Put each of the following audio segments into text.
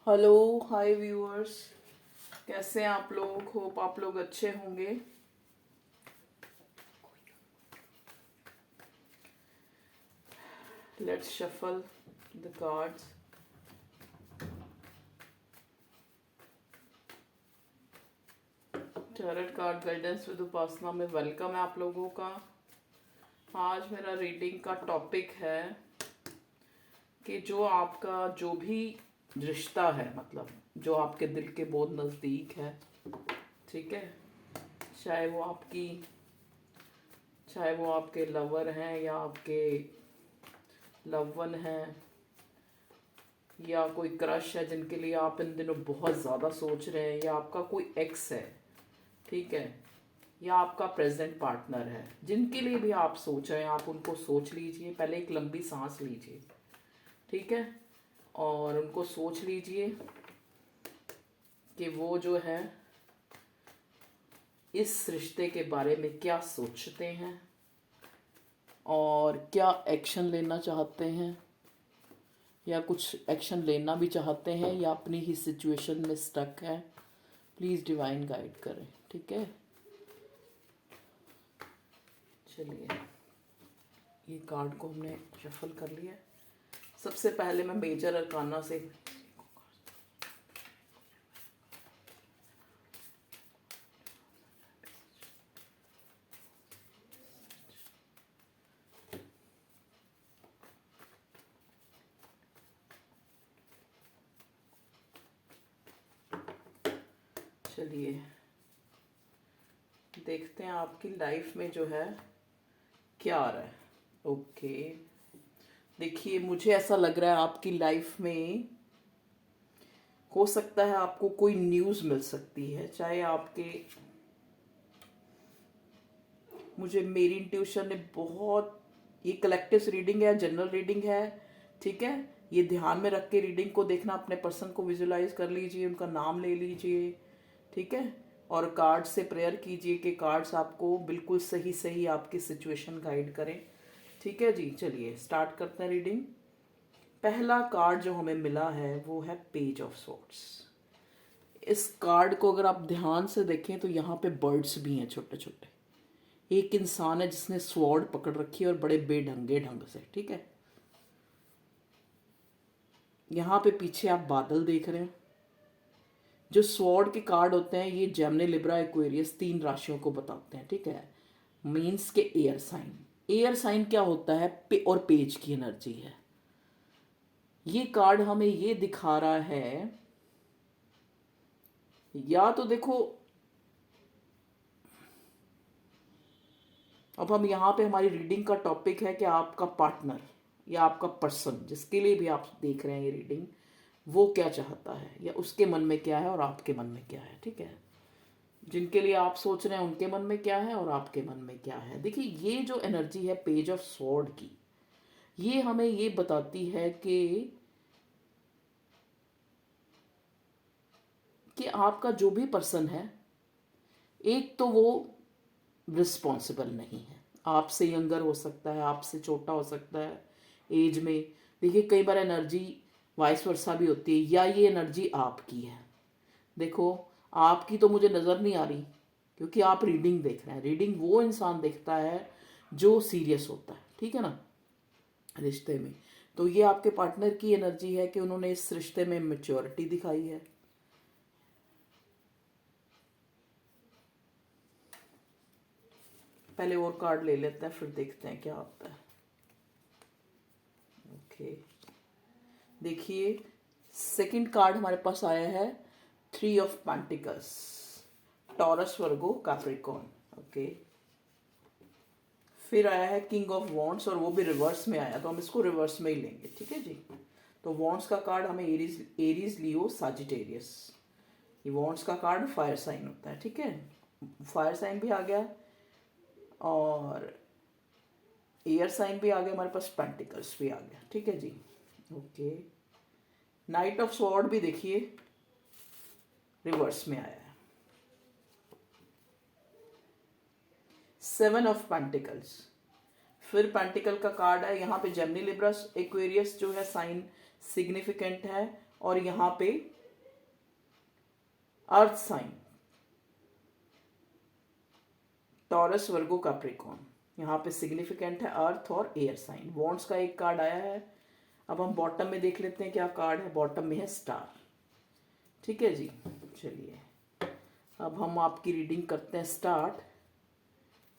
Hello hi viewers. कैसे हैं आप लोग? होप आप लोग अच्छे होंगे। Let's shuffle the cards. Tarot card guidance with Upasana में वेलकम है आप लोगों का। आज मेरा रीडिंग का टॉपिक है कि जो आपका जो भी रिश्ता है, मतलब जो आपके दिल के बहुत नज़दीक है, ठीक है, चाहे वो आपकी चाहे वो आपके लवर हैं या आपके लव वन हैं या कोई क्रश है जिनके लिए आप इन दिनों बहुत ज़्यादा सोच रहे हैं, या आपका कोई एक्स है, ठीक है, या आपका प्रेजेंट पार्टनर है, जिनके लिए भी आप सोच रहे हैं, आप उनको सोच लीजिए। पहले एक लंबी सांस लीजिए, ठीक है, और उनको सोच लीजिए कि वो जो है इस रिश्ते के बारे में क्या सोचते हैं और क्या एक्शन लेना चाहते हैं, या कुछ एक्शन लेना भी चाहते हैं, या अपनी ही सिचुएशन में स्टक है। प्लीज़ डिवाइन गाइड करें, ठीक है। चलिए, ये कार्ड को हमने शफल कर लिया। सबसे पहले मैं मेजर अरकाना से चलिए देखते हैं आपकी लाइफ में जो है क्या आ रहा है। ओके, देखिए मुझे ऐसा लग रहा है आपकी लाइफ में हो सकता है आपको कोई न्यूज़ मिल सकती है, चाहे आपके, मुझे मेरी इंट्यूशन ने बहुत, ये कलेक्टिव रीडिंग है, जनरल रीडिंग है, ठीक है। ये ध्यान में रख के रीडिंग को देखना, अपने पर्सन को विजुलाइज कर लीजिए, उनका नाम ले लीजिए, ठीक है, और कार्ड से प्रेयर कीजिए कि कार्ड्स आपको बिल्कुल सही सही आपकी सिचुएशन गाइड करें, ठीक है जी। चलिए स्टार्ट करते हैं रीडिंग। पहला कार्ड जो हमें मिला है वो है पेज ऑफ सॉर्ड्स। इस कार्ड को अगर आप ध्यान से देखें तो यहाँ पे बर्ड्स भी हैं छोटे छोटे। एक इंसान है जिसने स्वॉर्ड पकड़ रखी है और बड़े बेढंगे ढंग से, ठीक है। यहाँ पे पीछे आप बादल देख रहे हैं। जो स्वॉर्ड के कार्ड होते हैं ये जेमिनी, लिब्रा, एक्वेरियस, 3 राशियों को बताते हैं, ठीक है। मीन्स के एयर साइन। एयर साइन क्या होता है? और पेज की एनर्जी है। ये कार्ड हमें ये दिखा रहा है, या तो देखो, अब हम यहाँ पे हमारी रीडिंग का टॉपिक है कि आपका पार्टनर या आपका पर्सन जिसके लिए भी आप देख रहे हैं ये रीडिंग, वो क्या चाहता है, या उसके मन में क्या है और आपके मन में क्या है, ठीक है। जिनके लिए आप सोच रहे हैं उनके मन में क्या है और आपके मन में क्या है। देखिए ये जो एनर्जी है पेज ऑफ स्वॉर्ड की, ये हमें ये बताती है कि आपका जो भी पर्सन है, एक तो वो रिस्पॉन्सिबल नहीं है। आपसे यंगर हो सकता है, आपसे छोटा हो सकता है एज में। देखिए कई बार एनर्जी वाइस वर्सा भी होती है, या ये एनर्जी आपकी है। देखो आपकी तो मुझे नज़र नहीं आ रही, क्योंकि आप रीडिंग देख रहे हैं। रीडिंग वो इंसान देखता है जो सीरियस होता है, ठीक है ना, रिश्ते में। तो ये आपके पार्टनर की एनर्जी है कि उन्होंने इस रिश्ते में मैच्योरिटी दिखाई है। पहले और कार्ड ले लेते हैं, फिर देखते हैं क्या होता है। ओके, देखिए सेकंड कार्ड हमारे पास आया है 3 of pentacles, taurus, Virgo, Capricorn. Okay, फिर आया है किंग ऑफ वॉन्ड्स, और वो भी रिवर्स में आया, तो हम इसको रिवर्स में ही लेंगे, ठीक है जी। तो वॉन्ड्स का कार्ड हमें एरीज, लियो, साजिटेरियस। ये वॉन्ड्स का कार्ड फायर साइन होता है, ठीक है। फायर साइन भी आ गया और एयर साइन भी आ गया हमारे पास, पेंटिकल्स भी आ गया, ठीक है जी। ओके, नाइट ऑफ स्वॉर्ड भी देखिए रिवर्स में आया है। 7 ऑफ पेंटिकल्स, फिर पेंटिकल का कार्ड है। यहाँ पे जेमिनी, लिब्रा, एक्वेरियस जो है साइन सिग्निफिकेंट है, और यहाँ पे अर्थ साइन, टॉरस, वर्गो, कैप्रिकॉर्न। यहाँ पे सिग्निफिकेंट है अर्थ और एयर साइन। वॉन्ड्स का एक कार्ड आया है। अब हम बॉटम में देख लेते हैं क्या कार्ड है। बॉटम में है स्टार। ठीक है जी, चलिए अब हम आपकी रीडिंग करते हैं स्टार्ट।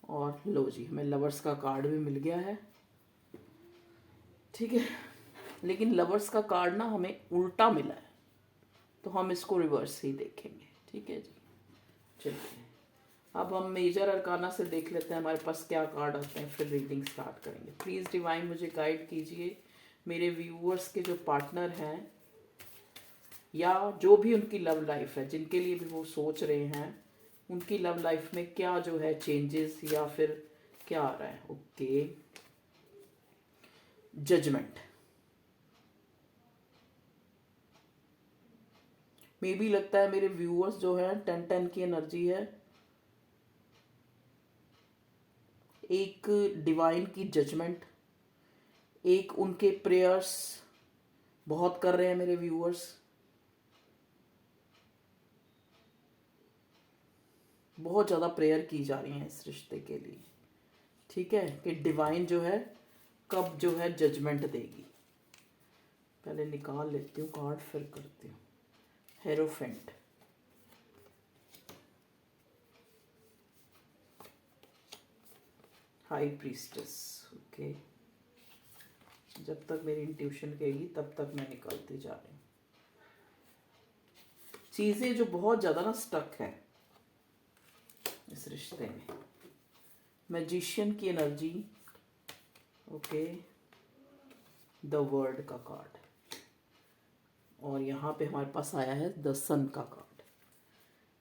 और लो जी, हमें लवर्स का कार्ड भी मिल गया है। ठीक है, लेकिन लवर्स का कार्ड ना हमें उल्टा मिला है, तो हम इसको रिवर्स ही देखेंगे। ठीक है जी, चलिए अब हम मेजर अरकाना से देख लेते हैं हमारे पास क्या कार्ड आते हैं, फिर रीडिंग स्टार्ट करेंगे। प्लीज़ डिवाइन मुझे गाइड कीजिए, मेरे व्यूअर्स के जो पार्टनर हैं या जो भी उनकी लव लाइफ है, जिनके लिए भी वो सोच रहे हैं, उनकी लव लाइफ में क्या जो है चेंजेस या फिर क्या आ रहा है। Okay, judgement. मे भी लगता है मेरे व्यूअर्स जो है 10-10 की एनर्जी है, एक डिवाइन की जजमेंट, एक उनके प्रेयर्स बहुत कर रहे हैं मेरे व्यूअर्स, बहुत ज़्यादा प्रेयर की जा रही है इस रिश्ते के लिए। ठीक है, कि डिवाइन जो है कब जो है जजमेंट देगी। पहले निकाल लेती हूँ कार्ड, फिर करती हूँ। Hierophant, high priestess. ओके, जब तक मेरी इंट्यूशन कहेगी तब तक मैं निकालती जा रही हूँ। चीज़ें जो बहुत ज़्यादा ना स्टक हैं इस रिश्ते में। मैजिशियन की एनर्जी। ओके, द वर्ड का कार्ड, और यहाँ पे हमारे पास आया है द सन का कार्ड।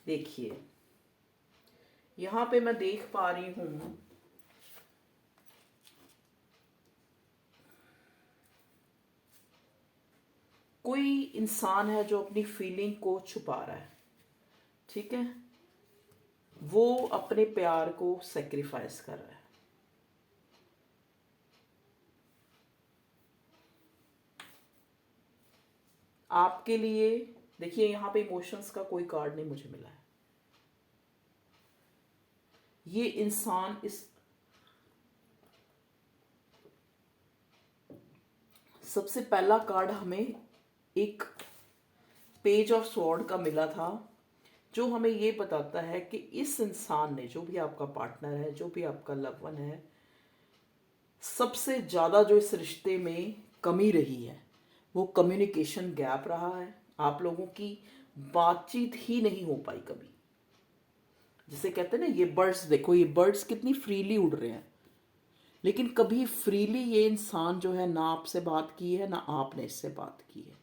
देखिए यहाँ पे मैं देख पा रही हूँ कोई इंसान है जो अपनी फीलिंग को छुपा रहा है। ठीक है, वो अपने प्यार को सेक्रीफाइस कर रहा है। आपके लिए देखिए, यहाँ पे इमोशंस का कोई कार्ड नहीं मुझे मिला है। ये इंसान इस सबसे पहला कार्ड हमें एक पेज ऑफ स्वॉर्ड का मिला था, जो हमें ये बताता है कि इस इंसान ने, जो भी आपका पार्टनर है, जो भी आपका लव वन है, सबसे ज़्यादा जो इस रिश्ते में कमी रही है वो कम्युनिकेशन गैप रहा है। आप लोगों की बातचीत ही नहीं हो पाई कभी। जिसे कहते हैं ना, ये बर्ड्स, देखो ये बर्ड्स कितनी फ्रीली उड़ रहे हैं, लेकिन कभी फ्रीली ये इंसान जो है ना आपसे बात की है ना आपने इससे बात की है।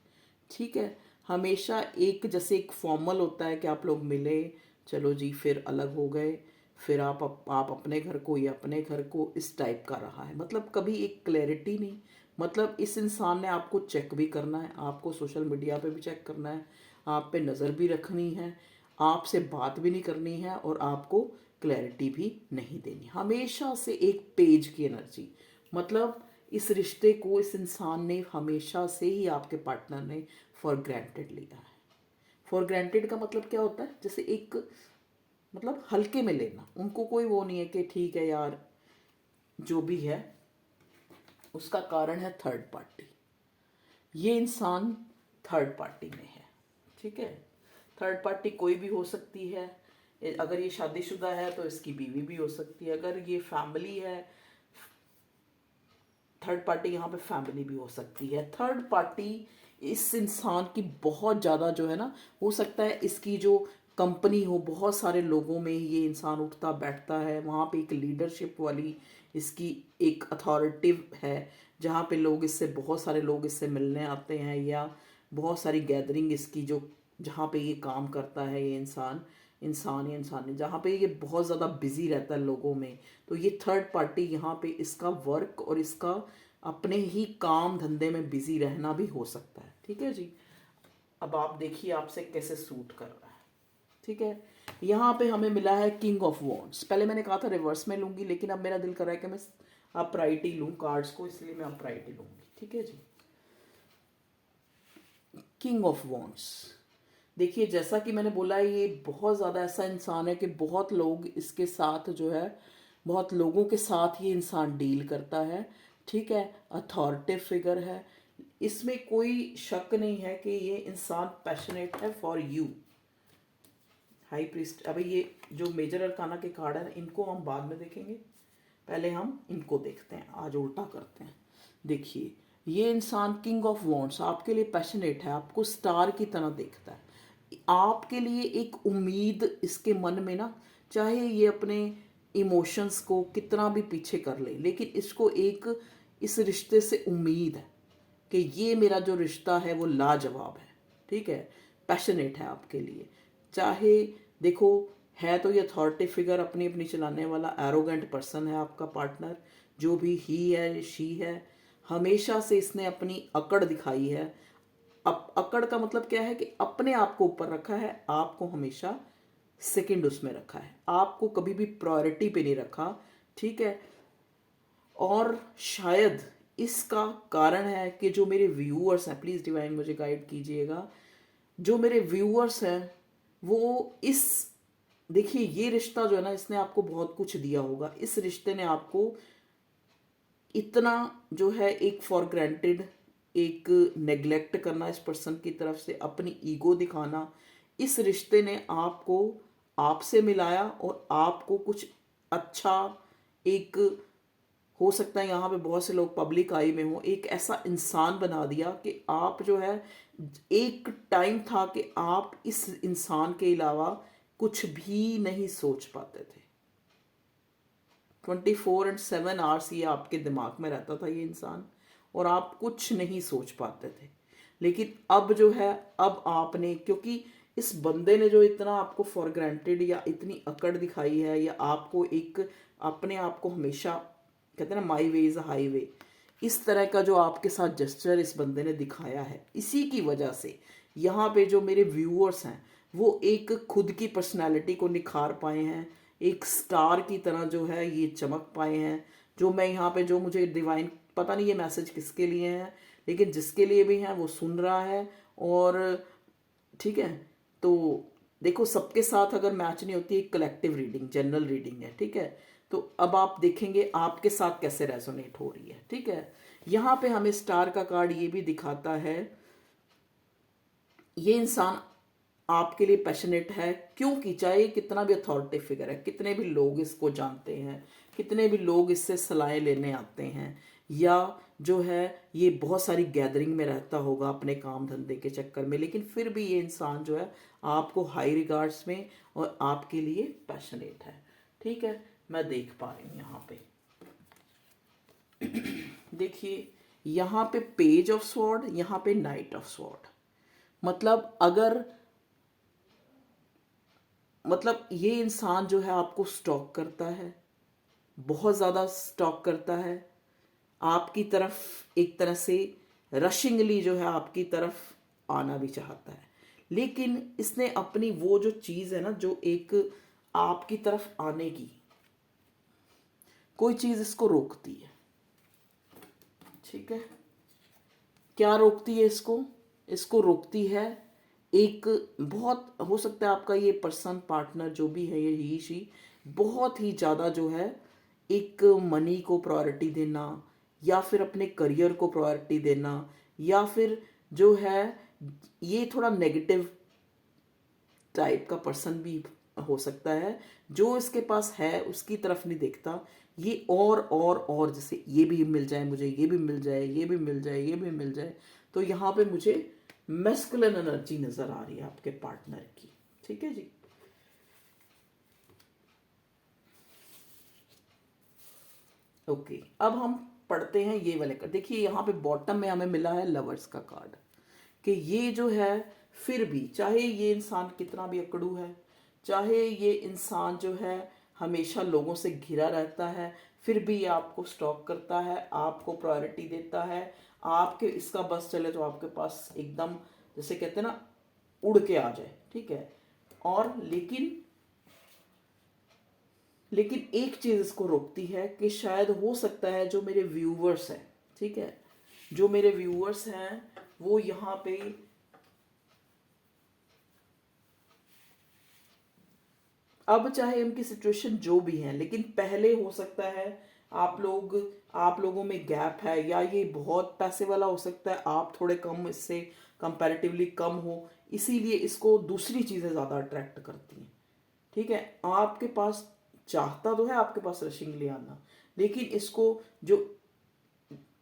ठीक है, हमेशा एक जैसे एक फॉर्मल होता है कि आप लोग मिले, चलो जी, फिर अलग हो गए, फिर आप अपने घर को या अपने घर को, इस टाइप का रहा है। मतलब कभी एक क्लैरिटी नहीं। मतलब इस इंसान ने आपको चेक भी करना है, आपको सोशल मीडिया पे भी चेक करना है, आप पे नज़र भी रखनी है, आपसे बात भी नहीं करनी है, और आपको क्लैरिटी भी नहीं देनी। हमेशा से एक पेज की एनर्जी। मतलब इस रिश्ते को इस इंसान ने हमेशा से ही, आपके पार्टनर ने, फॉर ग्रांटेड लिया है। फॉर ग्रांटेड का मतलब क्या होता है, जैसे एक मतलब हल्के में लेना। उनको कोई वो नहीं है कि ठीक है यार, जो भी है। उसका कारण है थर्ड पार्टी। ये इंसान थर्ड पार्टी में है। ठीक है, थर्ड पार्टी कोई भी हो सकती है। अगर ये शादीशुदा है तो इसकी बीवी भी हो सकती है। अगर ये फैमिली है, थर्ड पार्टी यहाँ पे फैमिली भी हो सकती है। थर्ड पार्टी इस इंसान की बहुत ज़्यादा जो है ना, हो सकता है इसकी जो कंपनी हो, बहुत सारे लोगों में ये इंसान उठता बैठता है, वहाँ पे एक लीडरशिप वाली इसकी एक अथॉरिटिव है, जहाँ पे लोग इससे, बहुत सारे लोग इससे मिलने आते हैं, या बहुत सारी गैदरिंग इसकी जो, जहाँ पे ये काम करता है ये इंसान जहाँ पे ये बहुत ज़्यादा बिजी रहता है लोगों में। तो ये थर्ड पार्टी यहाँ पे इसका वर्क और इसका अपने ही काम धंधे में बिजी रहना भी हो सकता है। ठीक है जी, अब आप देखिए आपसे कैसे सूट कर रहा है। ठीक है, यहाँ पे हमें मिला है किंग ऑफ वॉन्ड्स। पहले मैंने कहा था रिवर्स में लूँगी, लेकिन अब मेरा दिल कर रहा है कि मैं अपराइट ही लूँ कार्ड्स को, इसलिए मैं अपराइट ही लूँगी। ठीक है जी, किंग ऑफ वॉन्ड्स। देखिए जैसा कि मैंने बोला, ये बहुत ज़्यादा ऐसा इंसान है कि बहुत लोग इसके साथ जो है, बहुत लोगों के साथ ये इंसान डील करता है। ठीक है, अथॉरिटी फिगर है, इसमें कोई शक नहीं है कि ये इंसान पैशनेट है फॉर यू। हाई प्रीस्ट, अभी ये जो मेजर अरकाना के कार्ड है इनको हम बाद में देखेंगे, पहले हम इनको देखते हैं, आज उल्टा करते हैं। देखिए ये इंसान किंग ऑफ वॉन्ड्स आपके लिए पैशनेट है, आपको स्टार की तरह देखता है, आपके लिए एक उम्मीद इसके मन में ना, चाहे ये अपने इमोशंस को कितना भी पीछे कर ले, लेकिन इसको एक इस रिश्ते से उम्मीद है कि ये मेरा जो रिश्ता है वो लाजवाब है। ठीक है, पैशनेट है आपके लिए। चाहे देखो, है तो ये अथॉरिटी फिगर, अपनी अपनी चलाने वाला एरोगेंट पर्सन है आपका पार्टनर, जो भी ही है शी है, हमेशा से इसने अपनी अकड़ दिखाई है। अकड़ का मतलब क्या है कि अपने आप को ऊपर रखा है, आपको हमेशा सेकंड उसमें रखा है, आपको कभी भी प्रायोरिटी पे नहीं रखा। ठीक है, और शायद इसका कारण है कि जो मेरे व्यूअर्स हैं, प्लीज़ डिवाइन मुझे गाइड कीजिएगा, जो मेरे व्यूअर्स हैं वो इस, देखिए ये रिश्ता जो है ना, इसने आपको बहुत कुछ दिया होगा, इस रिश्ते ने आपको इतना जो है, एक फॉर ग्रांटेड, एक नेग्लेक्ट करना इस पर्सन की तरफ से, अपनी ईगो दिखाना, इस रिश्ते ने आपको आपसे मिलाया और आपको कुछ अच्छा, एक हो सकता है यहाँ पे बहुत से लोग पब्लिक आई में हो, एक ऐसा इंसान बना दिया कि आप जो है, एक टाइम था कि आप इस इंसान के अलावा कुछ भी नहीं सोच पाते थे। 24/7 ये आपके दिमाग में रहता था ये इंसान, और आप कुछ नहीं सोच पाते थे। लेकिन अब जो है, अब आपने, क्योंकि इस बंदे ने जो इतना आपको फॉर ग्रांटेड या इतनी अकड़ दिखाई है, या आपको एक अपने आप को हमेशा कहते हैं ना, माई वे इज़ अ हाई वे, इस तरह का जो आपके साथ जेस्चर इस बंदे ने दिखाया है, इसी की वजह से यहाँ पे जो मेरे व्यूअर्स हैं वो एक खुद की पर्सनालिटी को निखार पाए हैं, एक स्टार की तरह जो है ये चमक पाए हैं। जो मैं यहाँ पे, जो मुझे डिवाइन, पता नहीं ये मैसेज किसके लिए है, लेकिन जिसके लिए भी है वो सुन रहा है। और ठीक है, तो देखो सबके साथ अगर मैच नहीं होती, एक कलेक्टिव रीडिंग, जनरल रीडिंग है। ठीक है, तो अब आप देखेंगे आपके साथ कैसे रेजोनेट हो रही है। ठीक है, यहाँ पे हमें स्टार का कार्ड ये भी दिखाता है, ये इंसान आपके लिए पैशनेट है, क्योंकि चाहे कितना भी अथॉरिटी फिगर है, कितने भी लोग इसको जानते हैं, कितने भी लोग इससे सलाहें लेने आते हैं, या जो है ये बहुत सारी गैदरिंग में रहता होगा अपने काम धंधे के चक्कर में, लेकिन फिर भी ये इंसान जो है आपको हाई रिगार्ड्स में और आपके लिए पैशनेट है। ठीक है, मैं देख पा रही हूँ यहाँ पे देखिए यहाँ पे पेज ऑफ स्वॉर्ड, यहाँ पे नाइट ऑफ स्वॉर्ड, मतलब अगर, मतलब ये इंसान जो है आपको स्टॉक करता है, बहुत ज़्यादा स्टॉक करता है आपकी तरफ, एक तरह से रशिंगली जो है आपकी तरफ आना भी चाहता है, लेकिन इसने अपनी वो जो चीज़ है ना, जो एक आपकी तरफ आने की कोई चीज़ इसको रोकती है। ठीक है, क्या रोकती है इसको? इसको रोकती है एक, बहुत हो सकता है आपका ये पर्सन, पार्टनर जो भी है, ये ही शी, बहुत ही ज़्यादा जो है एक मनी को प्रायोरिटी देना, या फिर अपने करियर को प्रायोरिटी देना, या फिर जो है ये थोड़ा नेगेटिव टाइप का पर्सन भी हो सकता है, जो इसके पास है उसकी तरफ नहीं देखता, ये और जैसे ये भी मिल जाए मुझे, ये भी मिल जाए, ये भी मिल जाए, ये भी मिल जाए। तो यहाँ पे मुझे मैस्कुलिन एनर्जी नजर आ रही है आपके पार्टनर की। ठीक है जी, ओके, अब हम पढ़ते हैं ये वाले कार्ड। देखिए यहाँ पे बॉटम में हमें मिला है लवर्स का कार्ड, कि ये जो है, फिर भी चाहे ये इंसान कितना भी अकड़ू है, चाहे ये इंसान जो है हमेशा लोगों से घिरा रहता है, फिर भी ये आपको स्टॉक करता है, आपको प्रायोरिटी देता है, आपके इसका बस चले तो आपके पास एकदम, जैसे कहते हैं ना, उड़ के आ जाए। ठीक है, और लेकिन एक चीज़ इसको रोकती है कि शायद हो सकता है जो मेरे व्यूवर्स हैं, ठीक है, जो मेरे व्यूवर्स हैं वो यहाँ पे अब चाहे उनकी सिचुएशन जो भी है, लेकिन पहले हो सकता है आप लोगों में गैप है, या ये बहुत पैसे वाला हो सकता है, आप थोड़े कम, इससे कंपैरेटिवली कम हो, इसीलिए इसको दूसरी चीज़ें ज़्यादा अट्रैक्ट करती हैं। ठीक है, आपके पास चाहता तो है आपके पास रशिंग ले आना, लेकिन इसको जो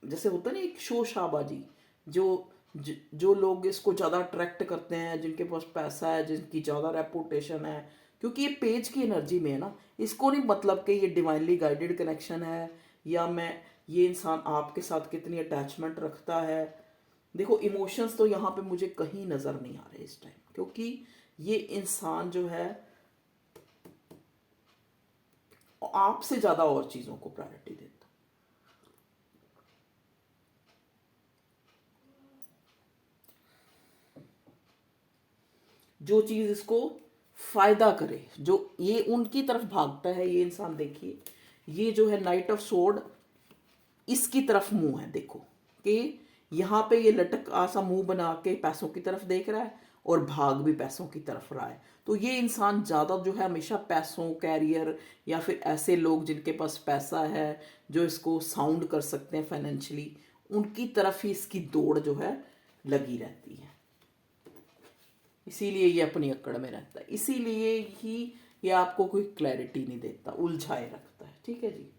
जैसे होता है ना एक शो शाबाजी, जो जो लोग इसको ज़्यादा अट्रैक्ट करते हैं, जिनके पास पैसा है, जिनकी ज़्यादा रेपुटेशन है, क्योंकि ये पेज की एनर्जी में है ना, इसको नहीं मतलब कि ये डिवाइनली गाइडेड कनेक्शन है, या मैं ये इंसान आपके साथ कितनी अटैचमेंट रखता है। देखो इमोशंस तो यहाँ पे मुझे कहीं नज़र नहीं आ रहे इस टाइम, क्योंकि ये इंसान जो है आपसे ज़्यादा और चीज़ों को प्रायोरिटी देता है। जो चीज़ इसको फायदा करे, जो ये उनकी तरफ भागता है ये इंसान। देखिए ये जो है नाइट ऑफ सोर्ड, इसकी तरफ मुंह है, देखो कि यहाँ पे ये लटक आसा मुंह बना के पैसों की तरफ देख रहा है और भाग भी पैसों की तरफ रहा है। तो ये इंसान ज़्यादा जो है हमेशा पैसों, कैरियर, या फिर ऐसे लोग जिनके पास पैसा है, जो इसको साउंड कर सकते हैं फाइनेंशियली, उनकी तरफ ही इसकी दौड़ जो है लगी रहती है। इसीलिए ये अपनी अकड़ में रहता है, इसीलिए ही ये आपको कोई क्लैरिटी नहीं देता, उलझाए रखता है। ठीक है जी।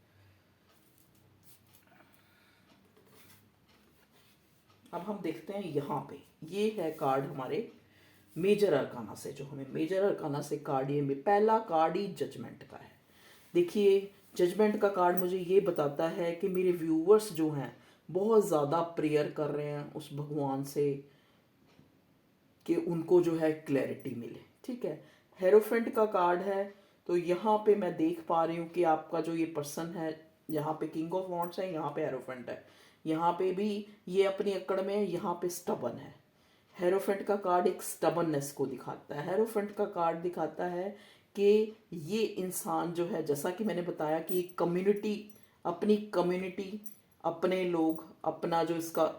अब हम देखते हैं यहाँ पे, ये है कार्ड हमारे मेजर अरकाना से, जो हमें मेजर अरकाना से कार्ड, ये में पहला कार्ड ही जजमेंट का है। देखिए जजमेंट का कार्ड मुझे ये बताता है कि मेरे व्यूवर्स जो हैं बहुत ज़्यादा प्रेयर कर रहे हैं उस भगवान से कि उनको जो है क्लैरिटी मिले। ठीक है, हेरोफेंट का कार्ड है, तो यहाँ पे मैं देख पा रही हूँ कि आपका जो ये पर्सन है, यहाँ पे किंग ऑफ वॉन्ड्स है, यहाँ पे हेरोफेंट है, यहाँ पे भी ये अपनी अकड़ में है, यहाँ पे स्टबन है। हेरोफेंट का कार्ड एक स्टबननेस को दिखाता है। हेरोफेंट का कार्ड दिखाता है कि ये इंसान जो है, जैसा कि मैंने बताया कि कम्युनिटी, अपनी कम्युनिटी, अपने लोग, अपना जो इसका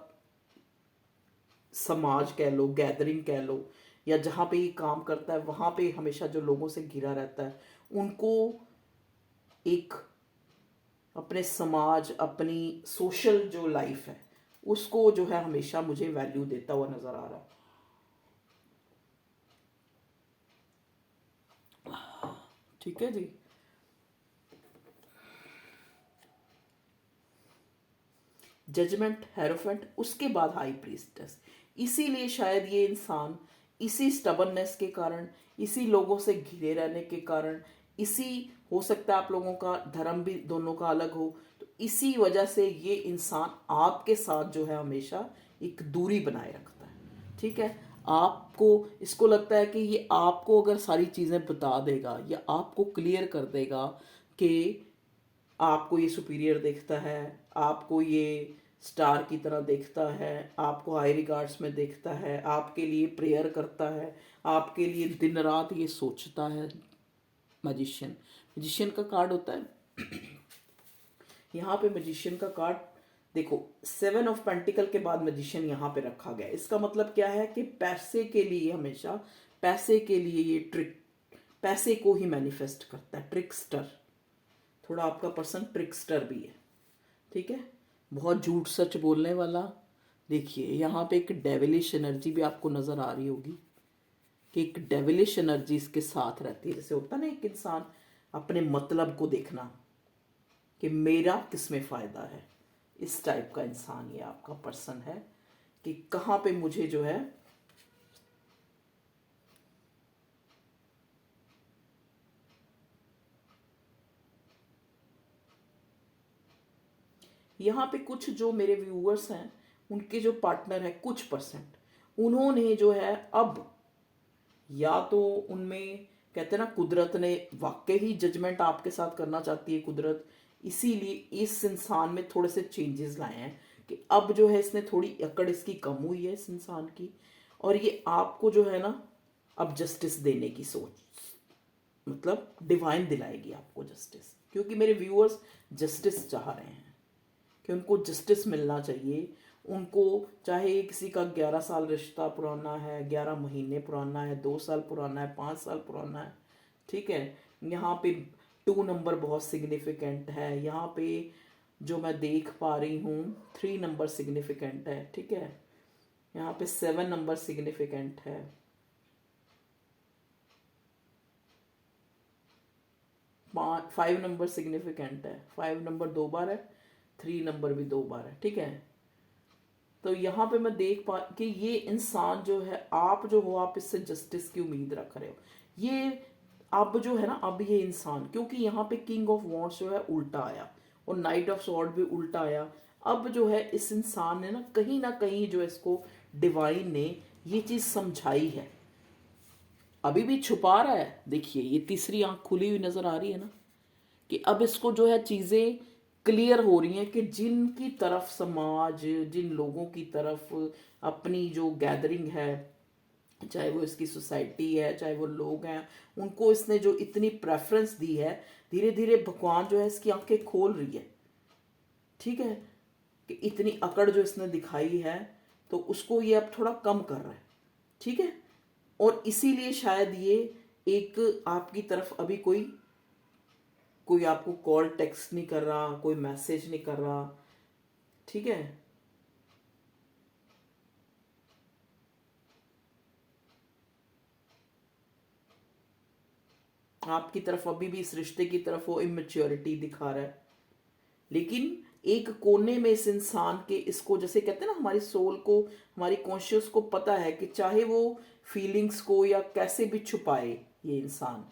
समाज कह लो, गैदरिंग कह लो, या जहाँ पे ये काम करता है वहाँ पे हमेशा जो लोगों से घिरा रहता है, उनको एक अपने समाज, अपनी सोशल जो लाइफ है उसको जो है हमेशा मुझे वैल्यू देता हुआ नजर आ रहा है। ठीक है जी। जजमेंट, हेरोफेंट, उसके बाद हाई प्रीस्टेस। इसीलिए शायद ये इंसान इसी स्टबननेस के कारण, इसी लोगों से घिरे रहने के कारण, इसी हो सकता है आप लोगों का धर्म भी दोनों का अलग हो, तो इसी वजह से ये इंसान आपके साथ जो है हमेशा एक दूरी बनाए रखता है। ठीक है, आपको इसको लगता है कि ये आपको अगर सारी चीज़ें बता देगा या आपको क्लियर कर देगा कि आपको ये सुपीरियर देखता है, आपको ये स्टार की तरह देखता है, आपको हाई रिगार्ड्स में देखता है, आपके लिए प्रेयर करता है, आपके लिए दिन रात ये सोचता है। मैजिशियन, मैजिशियन का कार्ड होता है यहाँ पे मैजिशियन का कार्ड, देखो 7 ऑफ पेंटिकल के बाद मैजिशियन यहाँ पे रखा गया। इसका मतलब क्या है कि पैसे के लिए, हमेशा पैसे के लिए ये ट्रिक, पैसे को ही मैनिफेस्ट करता है। ट्रिकस्टर, थोड़ा आपका पर्सन ट्रिकस्टर भी है। ठीक है, बहुत झूठ सच बोलने वाला। देखिए यहाँ पे एक डेविलिश एनर्जी भी आपको नज़र आ रही होगी, कि एक डेविलिश एनर्जी इसके साथ रहती है। जैसे होता है ना एक इंसान अपने मतलब को देखना कि मेरा किस में फ़ायदा है, इस टाइप का इंसान ये आपका पर्सन है, कि कहाँ पे मुझे जो है यहाँ पे कुछ जो मेरे व्यूअर्स हैं, उनके जो पार्टनर है कुछ परसेंट, उन्होंने जो है अब, या तो उनमें कहते हैं ना कुदरत ने वाकई ही जजमेंट आपके साथ करना चाहती है कुदरत, इसीलिए इस इंसान में थोड़े से चेंजेस लाए हैं कि अब जो है इसने थोड़ी अकड़ इसकी कम हुई है इस इंसान की, और ये आपको जो है ना अब जस्टिस देने की सोच, मतलब डिवाइन दिलाएगी आपको जस्टिस, क्योंकि मेरे व्यूअर्स जस्टिस चाह रहे हैं कि उनको जस्टिस मिलना चाहिए। उनको चाहे किसी का 11 साल रिश्ता पुराना है, 11 महीने पुराना है, 2 साल पुराना है, 5 साल पुराना है, ठीक है, यहाँ पे 2 नंबर बहुत सिग्निफिकेंट है, यहाँ पे जो मैं देख पा रही हूँ 3 नंबर सिग्निफिकेंट है, ठीक है। यहाँ पे 7 नंबर सिग्निफिकेंट है, 5 नंबर सिग्निफिकेंट है, 5 नंबर 2 बार है, 3 नंबर भी 2 बार है, ठीक है। तो यहाँ पे मैं देख पा कि ये इंसान जो है, आप जो हो, आप इससे जस्टिस की उम्मीद रख रहे हो। ये अब जो है ना, अब ये इंसान, क्योंकि यहाँ पे किंग ऑफ वॉन्ड्स जो है उल्टा आया और नाइट ऑफ स्वॉर्ड भी उल्टा आया। अब जो है इस इंसान ने ना कहीं जो इसको डिवाइन ने ये चीज समझाई है, अभी भी छुपा रहा है। देखिए ये तीसरी आंख खुली हुई नजर आ रही है ना, कि अब इसको जो है चीजें क्लियर हो रही हैं कि जिनकी तरफ समाज, जिन लोगों की तरफ अपनी जो गैदरिंग है, चाहे वो इसकी सोसाइटी है, चाहे वो लोग हैं, उनको इसने जो इतनी प्रेफरेंस दी है, धीरे धीरे भगवान जो है इसकी आंखें खोल रही है, ठीक है। कि इतनी अकड़ जो इसने दिखाई है, तो उसको ये अब थोड़ा कम कर रहा है, ठीक है। और इसीलिए शायद ये एक आपकी तरफ अभी कोई कोई आपको कॉल टेक्स्ट नहीं कर रहा, कोई मैसेज नहीं कर रहा, ठीक है। आपकी तरफ अभी भी इस रिश्ते की तरफ वो इमेच्योरिटी दिखा रहा है, लेकिन एक कोने में इस इंसान के, इसको जैसे कहते हैं ना, हमारी सोल को, हमारी कॉन्शियस को पता है कि चाहे वो फीलिंग्स को या कैसे भी छुपाए ये इंसान।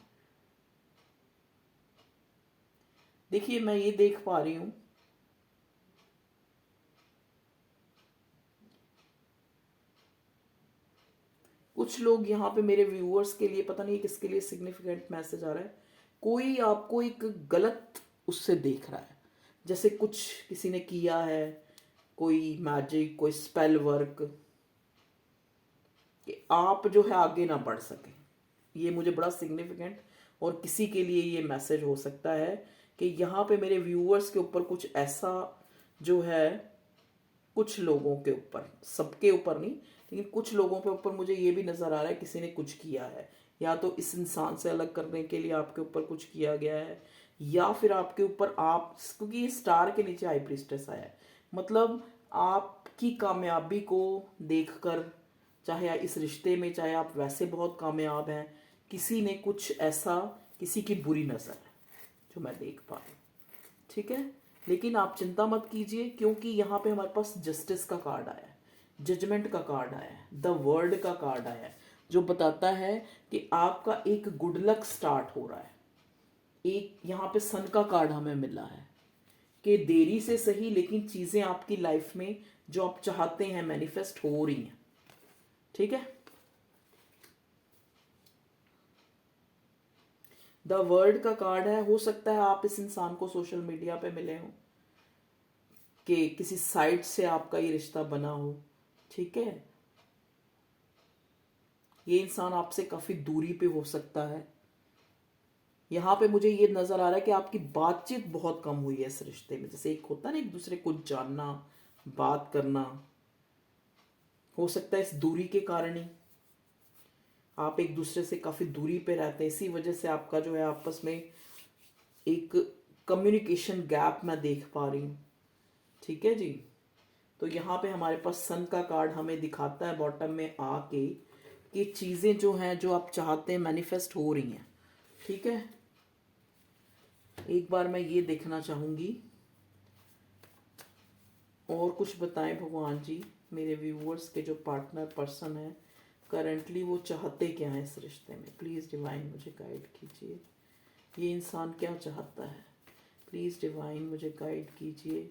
देखिए मैं ये देख पा रही हूं, कुछ लोग यहाँ पे मेरे व्यूअर्स के लिए, पता नहीं किसके लिए सिग्निफिकेंट मैसेज आ रहा है, कोई आपको एक गलत उससे देख रहा है, जैसे कुछ किसी ने किया है, कोई मैजिक, कोई स्पेल वर्क, कि आप जो है आगे ना बढ़ सके। ये मुझे बड़ा सिग्निफिकेंट, और किसी के लिए ये मैसेज हो सकता है कि यहाँ पे मेरे व्यूअर्स के ऊपर कुछ ऐसा जो है, कुछ लोगों के ऊपर, सबके ऊपर नहीं, लेकिन कुछ लोगों के ऊपर मुझे ये भी नजर आ रहा है किसी ने कुछ किया है, या तो इस इंसान से अलग करने के लिए आपके ऊपर कुछ किया गया है, या फिर आपके ऊपर आप, क्योंकि ये स्टार के नीचे हाई प्रीस्टेस आया है, मतलब आपकी कामयाबी को देखकर, चाहे इस रिश्ते में, चाहे आप वैसे बहुत कामयाब हैं, किसी ने कुछ ऐसा, किसी की बुरी नजर है जो मैं देख पा रही हूँ, ठीक है। लेकिन आप चिंता मत कीजिए, क्योंकि यहाँ पे हमारे पास जस्टिस का कार्ड आया है, जजमेंट का कार्ड आया है, द वर्ड का कार्ड आया है, जो बताता है कि आपका एक गुड लक स्टार्ट हो रहा है। एक यहाँ पे सन का कार्ड हमें मिला है कि देरी से सही, लेकिन चीजें आपकी लाइफ में जो आप चाहते हैं मैनिफेस्ट हो रही हैं, ठीक है। द वर्ड का कार्ड है, हो सकता है आप इस इंसान को सोशल मीडिया पे मिले हो, कि किसी साइट से आपका ये रिश्ता बना हो, ठीक है। ये इंसान आपसे काफी दूरी पे हो सकता है। यहाँ पे मुझे ये नजर आ रहा है कि आपकी बातचीत बहुत कम हुई है इस रिश्ते में, जैसे एक होता है ना एक दूसरे को जानना, बात करना, हो सकता है इस दूरी के कारण ही आप एक दूसरे से काफी दूरी पे रहते हैं, इसी वजह से आपका जो है आपस में एक कम्युनिकेशन गैप मैं देख पा रही हूँ, ठीक है जी। तो यहाँ पे हमारे पास सन का कार्ड हमें दिखाता है बॉटम में आके कि चीज़ें जो हैं, जो आप चाहते हैं मैनिफेस्ट हो रही हैं, ठीक है। एक बार मैं ये देखना चाहूँगी, और कुछ बताएं भगवान जी, मेरे व्यूअर्स के जो पार्टनर पर्सन है करंटली वो चाहते क्या है इस रिश्ते में। प्लीज़ डिवाइन मुझे गाइड कीजिए, ये इंसान क्या चाहता है। प्लीज़ डिवाइन मुझे गाइड कीजिए,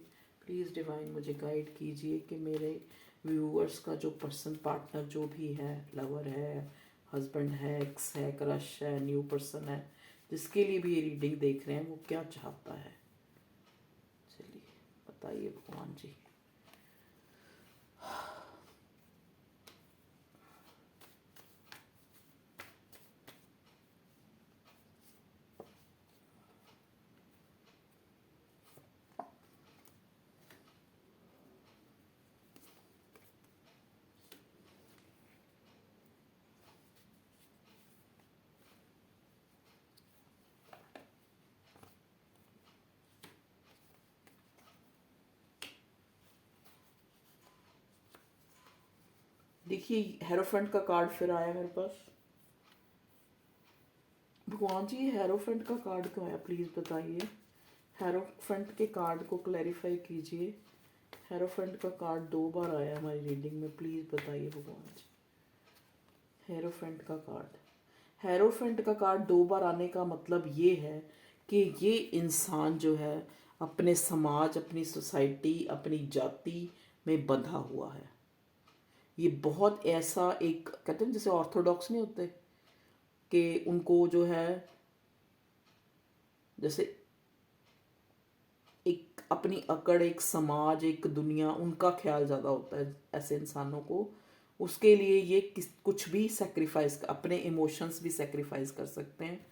प्लीज़ डिवाइन मुझे गाइड कीजिए कि मेरे व्यूअर्स का जो पर्सन, पार्टनर जो भी है, लवर है, हस्बैंड है, एक्स है, क्रश है, न्यू पर्सन है, जिसके लिए भी ये रीडिंग देख रहे हैं, वो क्या चाहता है। चलिए बताइए भगवान जी। देखिए हेरोफेंट का कार्ड फिर आया मेरे पास। भगवान जी ये हेरोफेंट का कार्ड क्यों आया, प्लीज़ बताइए। हेरोफेंट के कार्ड को क्लैरिफाई कीजिए। हेरोफेंट का कार्ड 2 बार आया हमारी रीडिंग में, प्लीज़ बताइए भगवान जी। हेरोफेंट का कार्ड, हेरोफेंट का कार्ड 2 बार आने का मतलब ये है कि ये इंसान जो है अपने समाज, अपनी सोसाइटी, अपनी जाति में बंधा हुआ है। ये बहुत ऐसा एक, कहते हैं जैसे ऑर्थोडॉक्स नहीं होते कि उनको जो है जैसे एक अपनी अकड़, एक समाज, एक दुनिया, उनका ख्याल ज़्यादा होता है ऐसे इंसानों को। उसके लिए ये कुछ भी सेक्रीफाइस, अपने इमोशंस भी सेक्रीफाइस कर सकते हैं,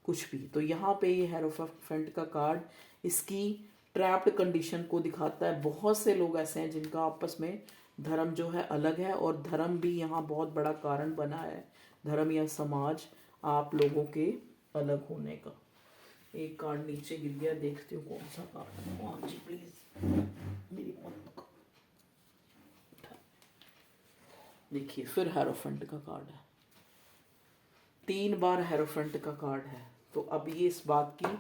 कुछ भी। तो यहाँ पे ये हेरोफेंट का कार्ड इसकी ट्रैप्ड कंडीशन को दिखाता है। बहुत से लोग ऐसे हैं जिनका आपस में धर्म जो है अलग है, और धर्म भी यहाँ बहुत बड़ा कारण बना है, धर्म या समाज आप लोगों के अलग होने का। एक कार्ड नीचे गिर गया, देखती हूँ कौन सा कार्ड है। हाँ जी प्लीज मेरी मत को देखिए, फिर हेरोफेंट का कार्ड है। 3 बार हेरोफेंट का कार्ड है। तो अब ये इस बात की,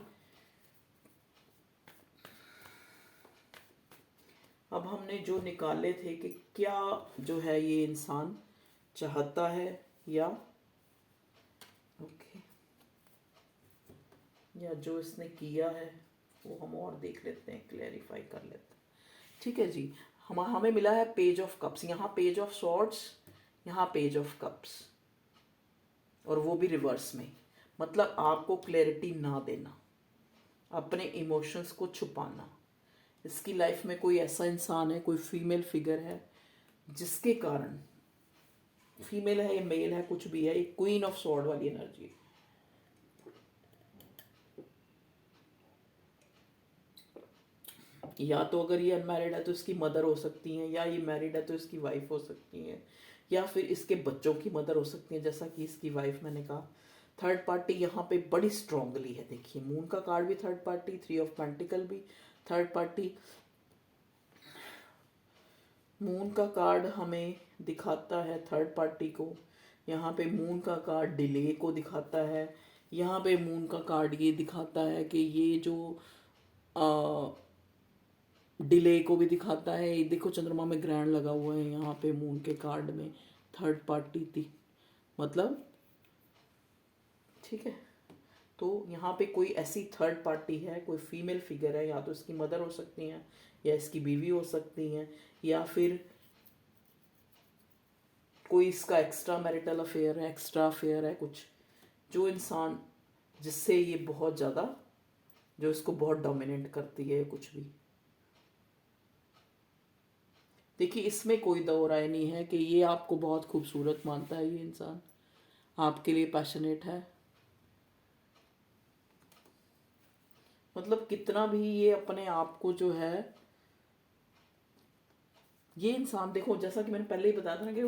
अब हमने जो निकाले थे कि क्या जो है ये इंसान चाहता है, या ओके, या जो इसने किया है वो हम और देख लेते हैं, क्लैरिफाई कर लेते हैं। ठीक है जी। हमें मिला है पेज ऑफ कप्स, यहाँ पेज ऑफ सॉर्ड्स, यहाँ पेज ऑफ कप्स, और वो भी रिवर्स में। मतलब आपको क्लैरिटी ना देना, अपने इमोशंस को छुपाना। इसकी लाइफ में कोई ऐसा इंसान है, कोई फीमेल फिगर है जिसके कारण, फीमेल है या मेल है कुछ भी है, एक क्वीन ऑफ सॉर्ड वाली एनर्जी। या तो अगर ये अनमैरिड है तो इसकी मदर हो सकती हैं, या ये मैरिड है तो इसकी वाइफ हो सकती हैं, या फिर इसके बच्चों की मदर हो सकती हैं, जैसा कि इसकी वाइफ मैंने कहा। थर्ड पार्टी यहाँ पे बड़ी स्ट्रांगली है। देखिए मून का कार्ड भी थर्ड पार्टी, 3 ऑफ पेंटिकल भी थर्ड पार्टी। मून का कार्ड हमें दिखाता है थर्ड पार्टी को। यहाँ पे मून का कार्ड डिले को दिखाता है। यहाँ पे मून का कार्ड ये दिखाता है कि ये जो डिले को भी दिखाता है। ये देखो चंद्रमा में ग्रहण लगा हुआ है यहाँ पे मून के कार्ड में, थर्ड पार्टी थी मतलब। ठीक है, तो यहाँ पे कोई ऐसी थर्ड पार्टी है, कोई फीमेल फिगर है, या तो इसकी मदर हो सकती हैं, या इसकी बीवी हो सकती हैं, या फिर कोई इसका एक्स्ट्रा मैरिटल अफेयर है, एक्स्ट्रा अफेयर है कुछ, जो इंसान जिससे ये बहुत ज़्यादा, जो इसको बहुत डोमिनेट करती है कुछ भी। देखिए इसमें कोई दो राय नहीं है कि ये आपको बहुत खूबसूरत मानता है, ये इंसान आपके लिए पैशनेट है। मतलब कितना भी ये अपने आप को जो है, ये इंसान देखो जैसा कि मैंने पहले ही बताया था ना कि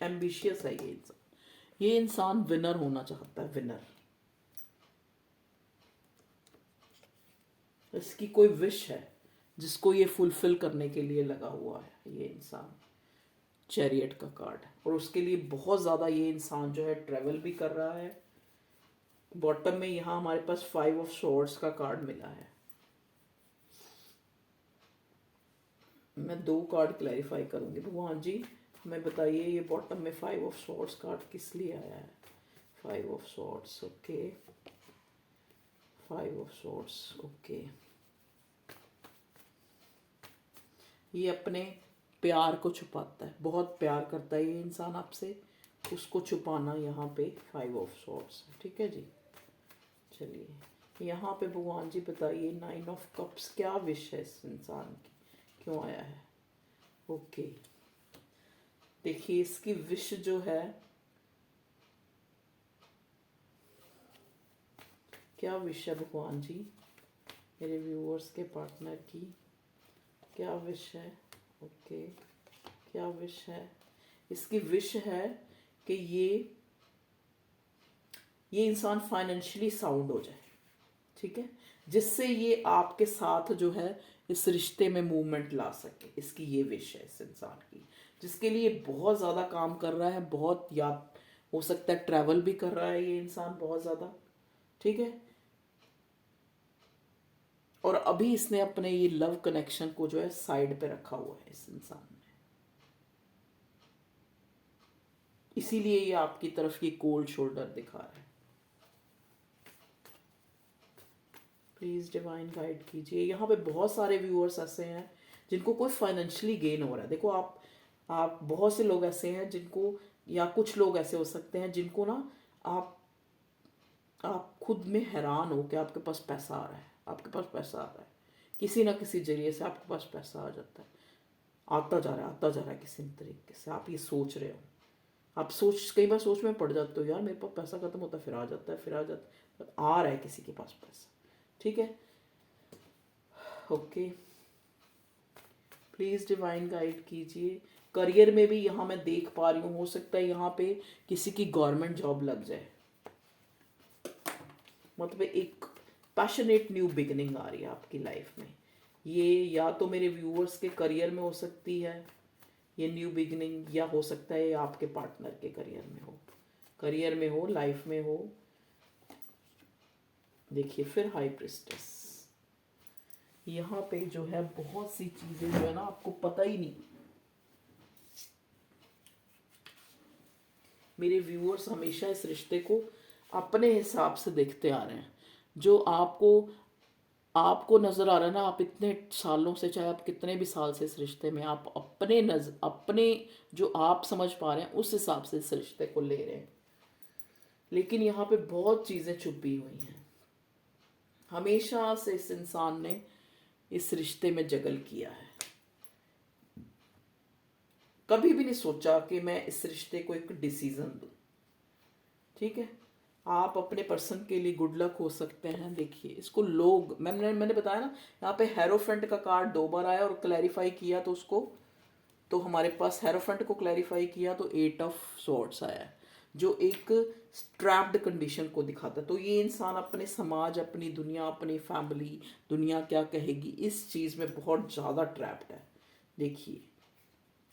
एम्बिशियस है ये इंसान। ये इंसान विनर होना चाहता है, विनर। इसकी कोई विश है जिसको ये फुलफिल करने के लिए लगा हुआ है ये इंसान। चैरियट का कार्ड है, और उसके लिए बहुत ज़्यादा ये इंसान जो है ट्रैवल भी कर रहा है। बॉटम में यहाँ हमारे पास 5 ऑफ स्वॉर्ड्स का कार्ड मिला है। मैं 2 कार्ड क्लैरिफाई करूंगी। भगवान जी हमें बताइए ये बॉटम में 5 ऑफ स्वॉर्ड्स कार्ड किस लिए आया है। 5 of swords, okay, 5 of swords, okay. ये अपने प्यार को छुपाता है, बहुत प्यार करता है ये इंसान आपसे, उसको छुपाना यहाँ पे 5 ऑफ स्वॉर्ड्स। ठीक है जी, चलिए यहाँ पे भगवान जी बताइए 9 ऑफ कप्स, क्या विश है इस इंसान की, क्यों आया है। ओके, देखिए इसकी विश जो है, क्या विश है भगवान जी मेरे व्यूअर्स के पार्टनर की, क्या विश है। ओके, क्या विश है, इसकी विश है कि ये इंसान फाइनेंशियली साउंड हो जाए। ठीक है, जिससे ये आपके साथ जो है इस रिश्ते में मूवमेंट ला सके, इसकी ये विश है इस इंसान की। जिसके लिए बहुत ज़्यादा काम कर रहा है, बहुत, या हो सकता है ट्रैवल भी कर रहा है ये इंसान बहुत ज़्यादा, ठीक है। और अभी इसने अपने ये लव कनेक्शन को जो है साइड पे रखा हुआ है इस इंसान ने, इसीलिए ये आपकी तरफ ये कोल्ड शोल्डर दिखा रहा है। प्लीज़ डिवाइन गाइड कीजिए। यहाँ पे बहुत सारे व्यूअर्स ऐसे हैं जिनको कोई फाइनेंशियली गेन हो रहा है। देखो आप बहुत से लोग ऐसे हैं जिनको, या कुछ लोग ऐसे हो सकते हैं जिनको ना आप खुद में हैरान हो कि आपके पास पैसा आ रहा है, आपके पास पैसा आ रहा है, किसी ना किसी जरिए से आपके पास पैसा आ जाता है, आता जा रहा है, आता जा रहा है किसी तरीके से। आप ये सोच रहे हो, आप कई बार सोच में पड़ जाते हो, यार मेरे पास पैसा खत्म होता है, फिर आ जाता है, फिर आ जाता है, आ रहा है किसी के पास पैसा, ठीक है। ओके, प्लीज़ डिवाइन गाइड कीजिए। करियर में भी यहाँ मैं देख पा रही हूँ, हो सकता है यहाँ पे किसी की गवर्नमेंट जॉब लग जाए, मतलब एक पैशनेट न्यू बिगिनिंग आ रही है आपकी लाइफ में। ये या तो मेरे व्यूअर्स के करियर में हो सकती है ये न्यू बिगिनिंग, या हो सकता है ये आपके पार्टनर के करियर में हो, लाइफ में हो। देखिए फिर हाई प्रिस्टेस, यहाँ पे जो है बहुत सी चीजें जो है ना आपको पता ही नहीं। मेरे व्यूअर्स हमेशा इस रिश्ते को अपने हिसाब से देखते आ रहे हैं। जो आपको नजर आ रहा है ना, आप इतने सालों से, चाहे आप कितने भी साल से इस रिश्ते में, आप अपने जो आप समझ पा रहे हैं उस हिसाब से इस रिश्ते को ले रहे हैं, लेकिन यहाँ पे बहुत चीजें छुपी हुई हैं। हमेशा से इस इंसान ने इस रिश्ते में जगल किया है, कभी भी नहीं सोचा कि मैं इस रिश्ते को एक डिसीजन दूं, ठीक है। आप अपने पर्सन के लिए गुड लक हो सकते हैं। देखिए इसको लोग, मैंने बताया ना, यहाँ पे हेरोफेंट का कार्ड 2 बार आया और क्लैरिफाई किया तो उसको, तो हमारे पास हेरोफेंट को क्लैरिफाई किया तो 8 ऑफ सॉर्ड्स आया, जो एक ट्रैप्ड कंडीशन को दिखाता है। तो ये इंसान अपने समाज, अपनी दुनिया, अपनी फैमिली, दुनिया क्या कहेगी, इस चीज़ में बहुत ज़्यादा ट्रैप्ड है। देखिए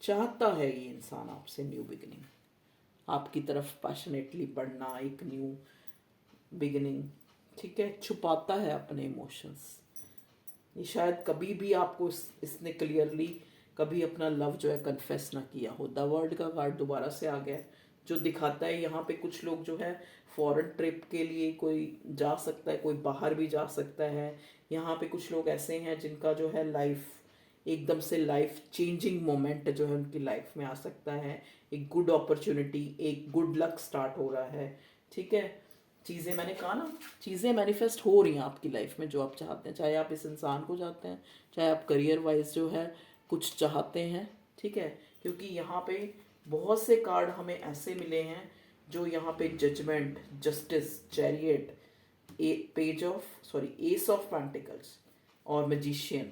चाहता है ये इंसान आपसे न्यू बिगिनिंग, आपकी तरफ पैशनेटली बढ़ना, एक न्यू बिगिनिंग, ठीक है। छुपाता है अपने इमोशंस, ये शायद कभी भी आपको इसने क्लियरली कभी अपना लव जो है कन्फेस ना किया हो। द वर्ल्ड का कार्ड दोबारा से आ गया, जो दिखाता है यहाँ पे कुछ लोग जो है फॉरेन ट्रिप के लिए कोई जा सकता है, कोई बाहर भी जा सकता है। यहाँ पे कुछ लोग ऐसे हैं जिनका जो है लाइफ एकदम से लाइफ चेंजिंग मोमेंट जो है उनकी लाइफ में आ सकता है, एक गुड अपॉर्चुनिटी, एक गुड लक स्टार्ट हो रहा है, ठीक है। चीज़ें, मैंने कहा ना, चीज़ें मैनिफेस्ट हो रही हैं आपकी लाइफ में जो आप चाहते हैं, चाहे आप इस इंसान को चाहते हैं, चाहे आप करियर वाइज जो है कुछ चाहते हैं, ठीक है। क्योंकि यहाँ पे बहुत से कार्ड हमें ऐसे मिले हैं जो यहाँ पे judgment, justice, chariot, ace of pentacles और मैजिशियन,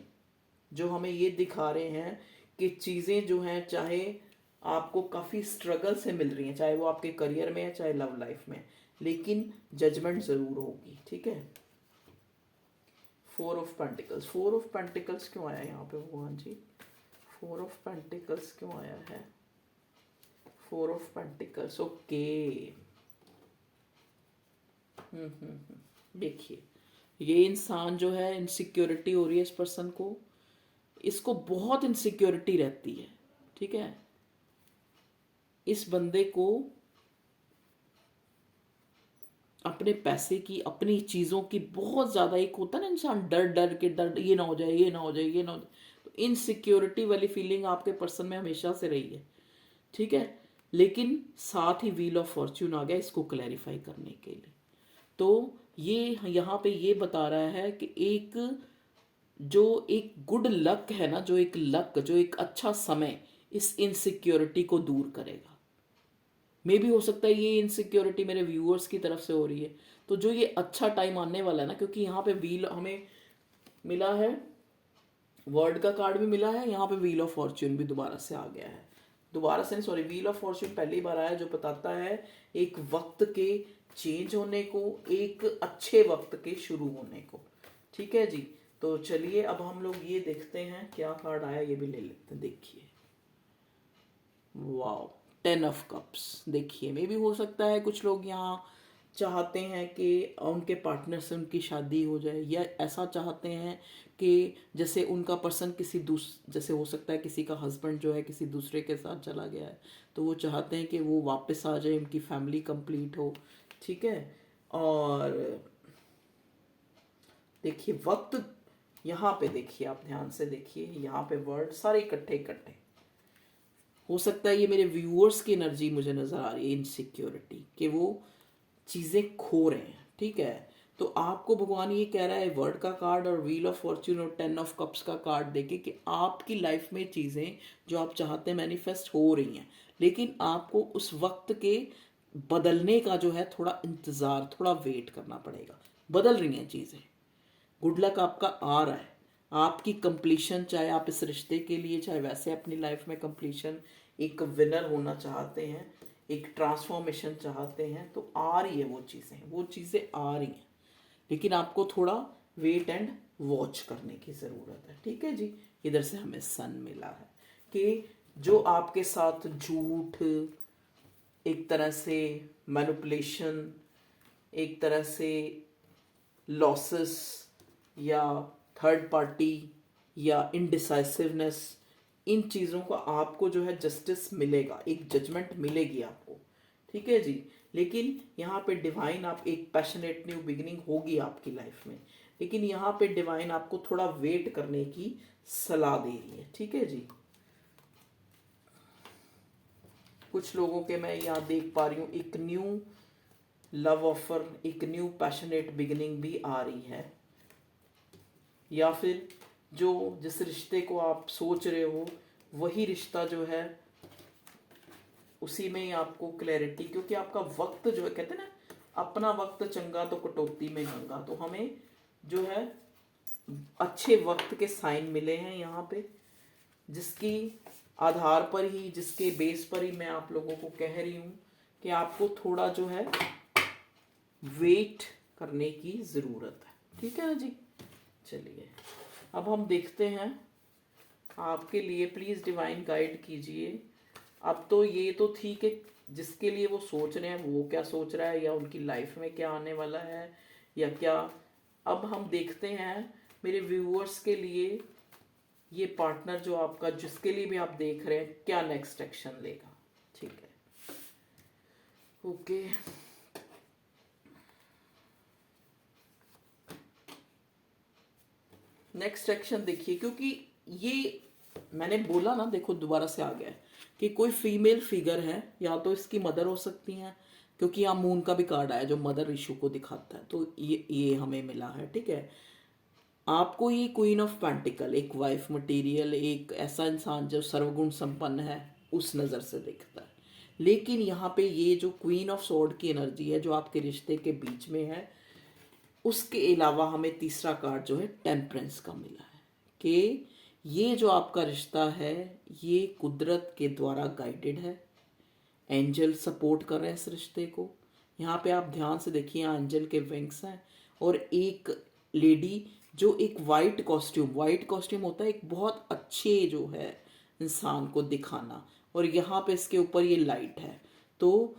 जो हमें ये दिखा रहे हैं कि चीज़ें जो हैं, चाहे आपको काफ़ी स्ट्रगल से मिल रही हैं, चाहे वो आपके करियर में है, चाहे लव लाइफ में, लेकिन जजमेंट ज़रूर होगी, ठीक है। 4 ऑफ पेंटिकल्स क्यों आया यहाँ पे भगवान जी? 4 ऑफ पेंटिकल्स क्यों आया है? 4 ऑफ पेंटिकल्स, ओके। देखिए ये इंसान जो है, इनसिक्योरिटी हो रही है इस पर्सन को, इसको बहुत इनसिक्योरिटी रहती है, ठीक है। इस बंदे को अपने पैसे की, अपनी चीज़ों की बहुत ज़्यादा, एक होता है ना इंसान डर डर के, डर ये ना हो जाए, ये ना हो जाए, ये ना हो जाए, तो इनसिक्योरिटी वाली फीलिंग आपके पर्सन में हमेशा से रही है, ठीक है। लेकिन साथ ही व्हील ऑफ फॉर्च्यून आ गया इसको क्लैरिफाई करने के लिए। तो ये यहाँ पे ये बता रहा है कि जो एक गुड लक है ना, जो एक अच्छा समय इस इनसिक्योरिटी को दूर करेगा। मे भी हो सकता है ये इनसिक्योरिटी मेरे व्यूअर्स की तरफ से हो रही है, तो जो ये अच्छा टाइम आने वाला है ना, क्योंकि यहाँ पे व्हील हमें मिला है, वर्ड का कार्ड भी मिला है, यहाँ पे व्हील ऑफ फॉर्च्यून भी दोबारा से आ गया है। दोबारा से नहीं, सॉरी, व्हील ऑफ फॉर्च्यून पहली बार आया, जो बताता है एक वक्त के चेंज होने को, एक अच्छे वक्त के शुरू होने को, ठीक है जी। तो चलिए अब हम लोग ये देखते हैं क्या कार्ड आया, ये भी ले लेते हैं। देखिए वाओ, 10 ऑफ कप्स। देखिए, मे भी हो सकता है कुछ लोग यहाँ चाहते हैं कि उनके पार्टनर से उनकी शादी हो जाए, या ऐसा चाहते हैं कि जैसे उनका पर्सन जैसे हो सकता है किसी का हस्बैंड जो है किसी दूसरे के साथ चला गया है, तो वो चाहते हैं कि वो वापस आ जाए, उनकी फैमिली कंप्लीट हो। ठीक है। और देखिए वक्त, यहाँ पे देखिए, आप ध्यान से देखिए, यहाँ पे वर्ड सारे इकट्ठे इकट्ठे। हो सकता है ये मेरे व्यूअर्स की एनर्जी मुझे नज़र आ रही है, इनसिक्योरिटी, कि वो चीज़ें खो रहे हैं। ठीक है। तो आपको भगवान ये कह रहा है वर्ड का कार्ड और व्हील ऑफ फॉर्च्यून और 10 ऑफ कप्स का कार्ड देके कि आपकी लाइफ में चीज़ें जो आप चाहते हैं मैनिफेस्ट हो रही हैं, लेकिन आपको उस वक्त के बदलने का जो है थोड़ा इंतज़ार, थोड़ा वेट करना पड़ेगा। बदल रही हैं चीज़ें, गुड लक आपका आ रहा है। आपकी कंप्लीशन, चाहे आप इस रिश्ते के लिए चाहे वैसे अपनी लाइफ में कंप्लीशन, एक विनर होना चाहते हैं, एक ट्रांसफॉर्मेशन चाहते हैं, तो आ रही है वो चीज़ें आ रही हैं, लेकिन आपको थोड़ा वेट एंड वॉच करने की ज़रूरत है। ठीक है जी। इधर से हमें सन मिला है कि जो आपके साथ झूठ, एक तरह से मैनिपुलेशन, एक तरह से लॉसेस, या थर्ड पार्टी, या इनडिसाइसिवनेस, इन चीज़ों का आपको जो है जस्टिस मिलेगा, एक जजमेंट मिलेगी आपको। ठीक है जी। लेकिन यहाँ पे डिवाइन, आप एक पैशनेट न्यू बिगिनिंग होगी आपकी लाइफ में, लेकिन यहाँ पे डिवाइन आपको थोड़ा वेट करने की सलाह दे रही है। ठीक है जी। कुछ लोगों के मैं यहाँ देख पा रही हूँ एक न्यू लव ऑफर, एक न्यू पैशनेट बिगिनिंग भी आ रही है, या फिर जो जिस रिश्ते को आप सोच रहे हो वही रिश्ता जो है उसी में ही आपको क्लैरिटी, क्योंकि आपका वक्त जो है, कहते हैं ना अपना वक्त चंगा तो कटौती में गंगा, तो हमें जो है अच्छे वक्त के साइन मिले हैं यहाँ पे, जिसकी आधार पर ही, जिसके बेस पर ही मैं आप लोगों को कह रही हूँ कि आपको थोड़ा जो है वेट करने की ज़रूरत है। ठीक है ना जी। चलिए अब हम देखते हैं आपके लिए, प्लीज़ डिवाइन गाइड कीजिए। अब तो ये तो थी कि जिसके लिए वो सोच रहे हैं वो क्या सोच रहा है, या उनकी लाइफ में क्या आने वाला है, या क्या। अब हम देखते हैं मेरे व्यूअर्स के लिए, ये पार्टनर जो आपका, जिसके लिए भी आप देख रहे हैं, क्या नेक्स्ट एक्शन लेगा। ठीक है। ओके। नेक्स्ट एक्शन देखिए, क्योंकि ये मैंने बोला ना, देखो दोबारा से आ गया है कि कोई फीमेल फिगर है, या तो इसकी मदर हो सकती हैं, क्योंकि यहाँ मून का भी कार्ड आया जो मदर इशू को दिखाता है, तो ये हमें मिला है। ठीक है। आपको ये क्वीन ऑफ पेंटिकल, एक वाइफ मटेरियल, एक ऐसा इंसान जो सर्वगुण संपन्न है, उस नज़र से दिखता है। लेकिन यहाँ पे ये जो क्वीन ऑफ सॉर्ड की एनर्जी है जो आपके रिश्ते के बीच में है, उसके अलावा हमें तीसरा कार्ड जो है टेम्परेंस का मिला है कि ये जो आपका रिश्ता है ये कुदरत के द्वारा गाइडेड है। एंजल सपोर्ट कर रहे हैं इस रिश्ते को। यहाँ पे आप ध्यान से देखिए, एंजल के विंग्स हैं, और एक लेडी जो एक वाइट कॉस्ट्यूम होता है एक बहुत अच्छे जो है इंसान को दिखाना, और यहाँ पे इसके ऊपर ये लाइट है। तो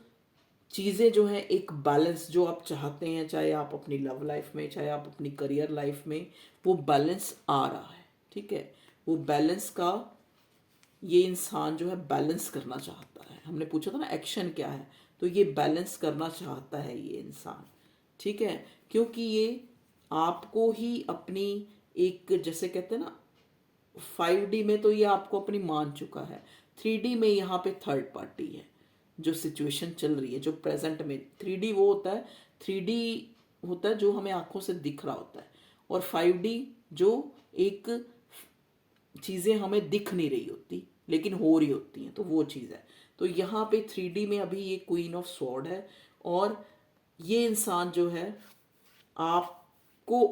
चीज़ें जो हैं एक बैलेंस जो आप चाहते हैं, चाहे आप अपनी लव लाइफ में, चाहे आप अपनी करियर लाइफ में, वो बैलेंस आ रहा है। ठीक है। वो बैलेंस का, ये इंसान जो है बैलेंस करना चाहता है। हमने पूछा था ना एक्शन क्या है, तो ये बैलेंस करना चाहता है ये इंसान। ठीक है। क्योंकि ये आपको ही अपनी, एक जैसे कहते हैं ना 5D में तो ये आपको अपनी मान चुका है, 3D में यहाँ पे थर्ड पार्टी है। जो सिचुएशन चल रही है, जो प्रेजेंट में 3D वो होता है, 3D होता है जो हमें आंखों से दिख रहा होता है, और 5D जो एक चीज़ें हमें दिख नहीं रही होती लेकिन हो रही होती हैं, तो वो चीज़ है। तो यहाँ पे 3D में अभी ये क्वीन ऑफ स्वॉर्ड है, और ये इंसान जो है आपको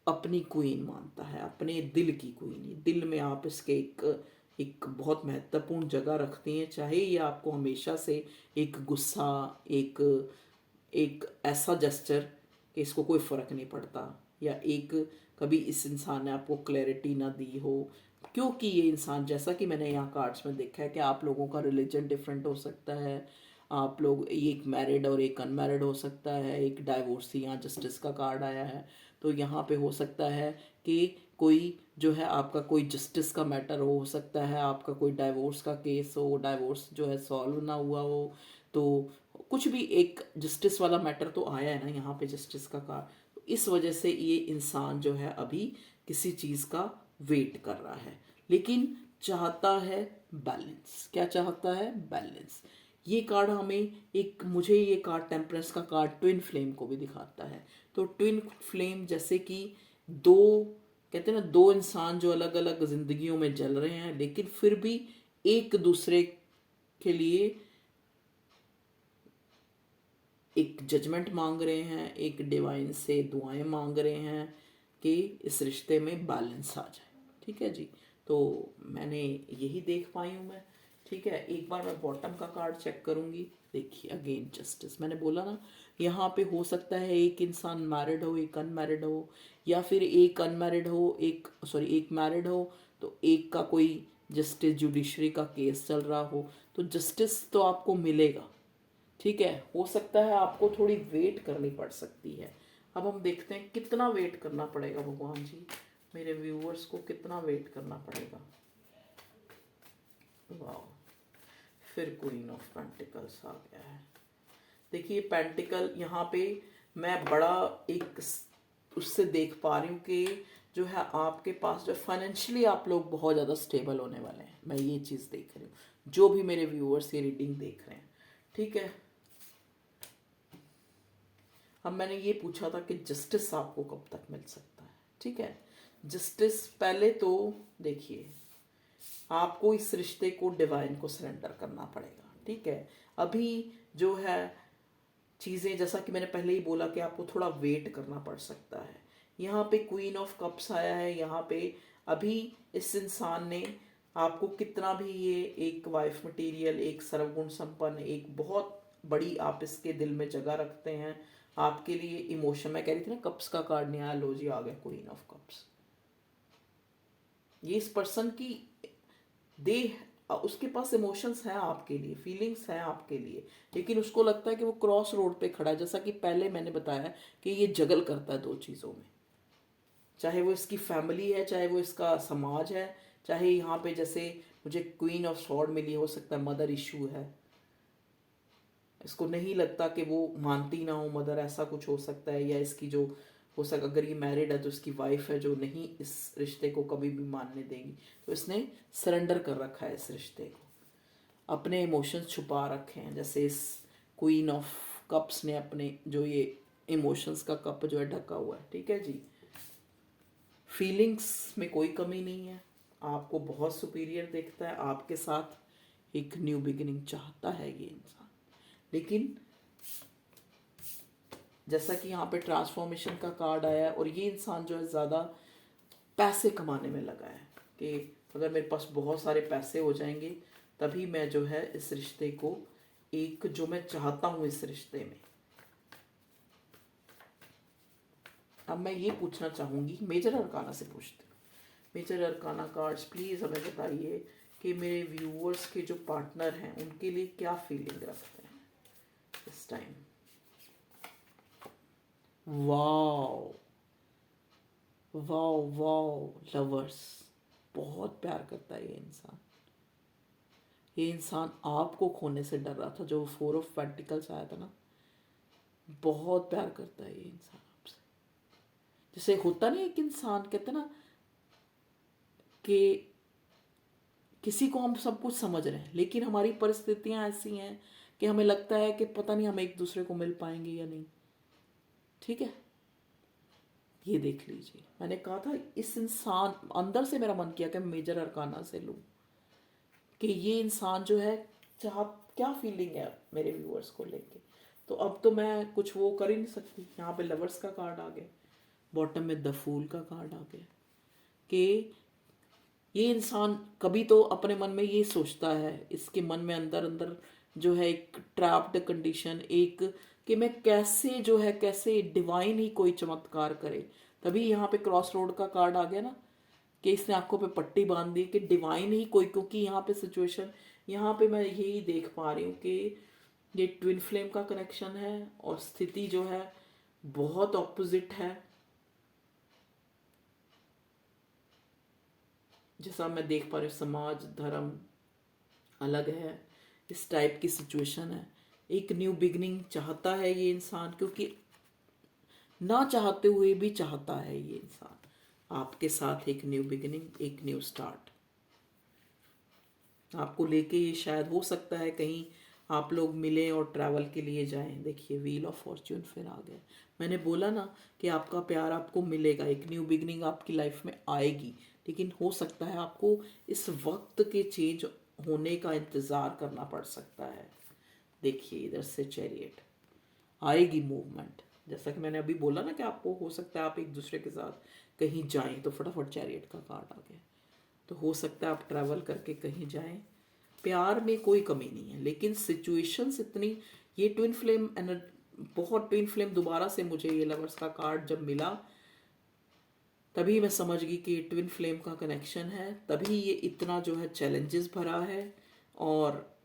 अपनी क्वीन मानता है, अपने दिल की क्वीन। दिल में आप इसके एक बहुत महत्वपूर्ण जगह रखती हैं, चाहे ये आपको हमेशा से एक गुस्सा, एक एक ऐसा जेस्चर कि इसको कोई फ़र्क नहीं पड़ता, या एक कभी इस इंसान ने आपको क्लैरिटी ना दी हो, क्योंकि ये इंसान, जैसा कि मैंने यहाँ कार्ड्स में देखा है कि आप लोगों का रिलीजन डिफरेंट हो सकता है, आप लोग एक मैरिड और एक अनमैरिड हो सकता है, एक डाइवोर्सी, यहाँ जस्टिस का कार्ड आया है, तो यहाँ पे हो सकता है कि कोई जो है आपका कोई जस्टिस का मैटर हो सकता है, आपका कोई डाइवोर्स का केस हो, डाइवोर्स जो है सॉल्व ना हुआ हो, तो कुछ भी एक जस्टिस वाला मैटर तो आया है ना यहाँ पे जस्टिस का कार्ड। तो इस वजह से ये इंसान जो है अभी किसी चीज़ का वेट कर रहा है, लेकिन चाहता है बैलेंस। क्या चाहता है? बैलेंस। ये कार्ड हमें एक, मुझे ये कार्ड टेम्परेंस का कार्ड ट्विन फ्लेम को भी दिखाता है। तो ट्विन फ्लेम जैसे कि दो, कहते हैं ना, दो इंसान जो अलग अलग जिंदगियों में जल रहे हैं, लेकिन फिर भी एक दूसरे के लिए एक जजमेंट मांग रहे हैं, एक डिवाइन से दुआएं मांग रहे हैं कि इस रिश्ते में बैलेंस आ जाए। ठीक है जी, तो मैंने यही देख पाई हूँ मैं। ठीक है, एक बार मैं बॉटम का कार्ड चेक करूँगी। देखिए अगेन जस्टिस, मैंने बोला ना यहाँ पे हो सकता है एक इंसान मैरिड हो, एक अनमैरिड हो, या फिर एक अनमैरिड हो, एक मैरिड हो, तो एक का कोई जस्टिस जुडिशरी का केस चल रहा हो, तो जस्टिस तो आपको मिलेगा। ठीक है, हो सकता है आपको थोड़ी वेट करनी पड़ सकती है। अब हम देखते हैं कितना वेट करना पड़ेगा भगवान जी, मेरे व्यूअर्स को कितना वेट करना पड़ेगा। वाह, फिर क्वीन ऑफ पेंटिकल्स आ गया है। देखिए पेंटिकल यहाँ पे मैं बड़ा एक उससे देख पा रही हूँ कि जो है आपके पास जो फाइनेंशियली आप लोग बहुत ज़्यादा स्टेबल होने वाले हैं। मैं ये चीज़ देख रही हूँ, जो भी मेरे व्यूअर्स ये रीडिंग देख रहे हैं। ठीक है, अब मैंने ये पूछा था कि जस्टिस आपको कब तक मिल सकता है। ठीक है, जस्टिस पहले तो देखिए आपको इस रिश्ते को डिवाइन को सरेंडर करना पड़ेगा। ठीक है, अभी जो है चीज़ें, जैसा कि मैंने पहले ही बोला कि आपको थोड़ा वेट करना पड़ सकता है। यहाँ पे क्वीन ऑफ कप्स आया है, यहाँ पे अभी इस इंसान ने आपको कितना भी ये एक वाइफ मटेरियल, एक सर्वगुण संपन्न, एक बहुत बड़ी आप इसके दिल में जगह रखते हैं, आपके लिए इमोशन, मैं कह रही थी ना कप्स का कार्ड नहीं आया, लो जी आ गया क्वीन ऑफ कप्स। ये इस पर्सन की दे, उसके पास इमोशंस हैं आपके लिए, फीलिंग्स हैं आपके लिए, लेकिन उसको लगता है कि वो क्रॉस रोड पे खड़ा है। जैसा कि पहले मैंने बताया कि ये जगल करता है दो चीज़ों में, चाहे वो इसकी फैमिली है, चाहे वो इसका समाज है, चाहे यहाँ पे जैसे मुझे क्वीन ऑफ स्वॉर्ड मिली, हो सकता है मदर इशू है, इसको नहीं लगता कि वो मानती ना हो मदर, ऐसा कुछ हो सकता है। या इसकी जो हो सकता, अगर ये मैरिड है तो इसकी वाइफ है जो नहीं इस रिश्ते को कभी भी मानने देगी, तो इसने सरेंडर कर रखा है इस रिश्ते को, अपने इमोशंस छुपा रखे हैं। जैसे इस क्वीन ऑफ कप्स ने अपने जो ये इमोशंस का कप जो है ढका हुआ है। ठीक है जी, फीलिंग्स में कोई कमी नहीं है, आपको बहुत सुपीरियर देखता है, आपके साथ एक न्यू बिगिनिंग चाहता है ये इंसान। लेकिन जैसा कि यहाँ पे ट्रांसफॉर्मेशन का कार्ड आया है, और ये इंसान जो है ज़्यादा पैसे कमाने में लगा है कि अगर मेरे पास बहुत सारे पैसे हो जाएंगे तभी मैं जो है इस रिश्ते को, एक जो मैं चाहता हूँ इस रिश्ते में। अब मैं ये पूछना चाहूँगी, मेजर अरकाना से पूछती हूँ। मेजर अरकाना कार्ड्स प्लीज़ हमें बताइए कि मेरे व्यूअर्स के जो पार्टनर हैं उनके लिए क्या फीलिंग रखते हैं इस time. Wow wow wow, lovers, बहुत प्यार करता है ये इंसान। ये इंसान आपको खोने से डर रहा था, जो 4 ऑफ पेंटिकल्स आया था ना, बहुत प्यार करता है ये इंसान आपसे। जैसे होता नहीं, एक इंसान कहते ना कि किसी को हम सब कुछ समझ रहे हैं, लेकिन हमारी परिस्थितियां ऐसी हैं कि हमें लगता है कि पता नहीं हम एक दूसरे को मिल पाएंगे या नहीं। ठीक है, ये देख लीजिए, मैंने कहा था इस इंसान, अंदर से मेरा मन किया कि मेजर अरकाना से लूं कि ये इंसान जो है चाह, क्या फीलिंग है मेरे व्यूअर्स को लेके। तो अब तो मैं कुछ वो कर ही नहीं सकती। यहाँ पे लवर्स का कार्ड आ गया, बॉटम में द फूल का कार्ड आ गया कि ये इंसान कभी तो अपने मन में ये सोचता है, इसके मन में अंदर अंदर जो है एक ट्रैप्ड कंडीशन, एक कि मैं कैसे जो है, कैसे डिवाइन ही कोई चमत्कार करे। तभी यहाँ पे क्रॉस रोड का कार्ड आ गया ना, कि इसने आंखों पे पट्टी बांध दी कि डिवाइन ही कोई, क्योंकि यहाँ पे सिचुएशन, यहाँ पे मैं यही देख पा रही हूँ कि ये ट्विन फ्लेम का कनेक्शन है और स्थिति जो है बहुत ऑपोजिट है। जैसा मैं देख पा रही हूँ समाज धर्म अलग है, इस टाइप की सिचुएशन है। एक न्यू बिगनिंग चाहता है ये इंसान, क्योंकि ना चाहते हुए भी चाहता है ये इंसान आपके साथ एक न्यू बिगिनिंग, एक न्यू स्टार्ट आपको लेके। ये शायद हो सकता है कहीं आप लोग मिलें और ट्रैवल के लिए जाएं। देखिए व्हील ऑफ फॉर्च्यून फिर आ गया। मैंने बोला ना कि आपका प्यार आपको मिलेगा, एक न्यू बिगिनिंग आपकी लाइफ में आएगी, लेकिन हो सकता है आपको इस वक्त के चेंज होने का इंतज़ार करना पड़ सकता है। देखिए इधर से चैरियट आएगी मूवमेंट, जैसा कि मैंने अभी बोला ना कि आपको हो सकता है आप एक दूसरे के साथ कहीं जाएं, तो फटाफट चैरियट का कार्ड आ गया। तो हो सकता है आप ट्रैवल करके कहीं जाएं। प्यार में कोई कमी नहीं है, लेकिन सिचुएशंस इतनी, ये ट्विन फ्लेम बहुत ट्विन फ्लेम दोबारा से मुझे ये लवर्स का कार्ड जब मिला तभी मैं समझ गई कि ये ट्विन फ्लेम का कनेक्शन है, तभी ये इतना जो है चैलेंजेस भरा है। और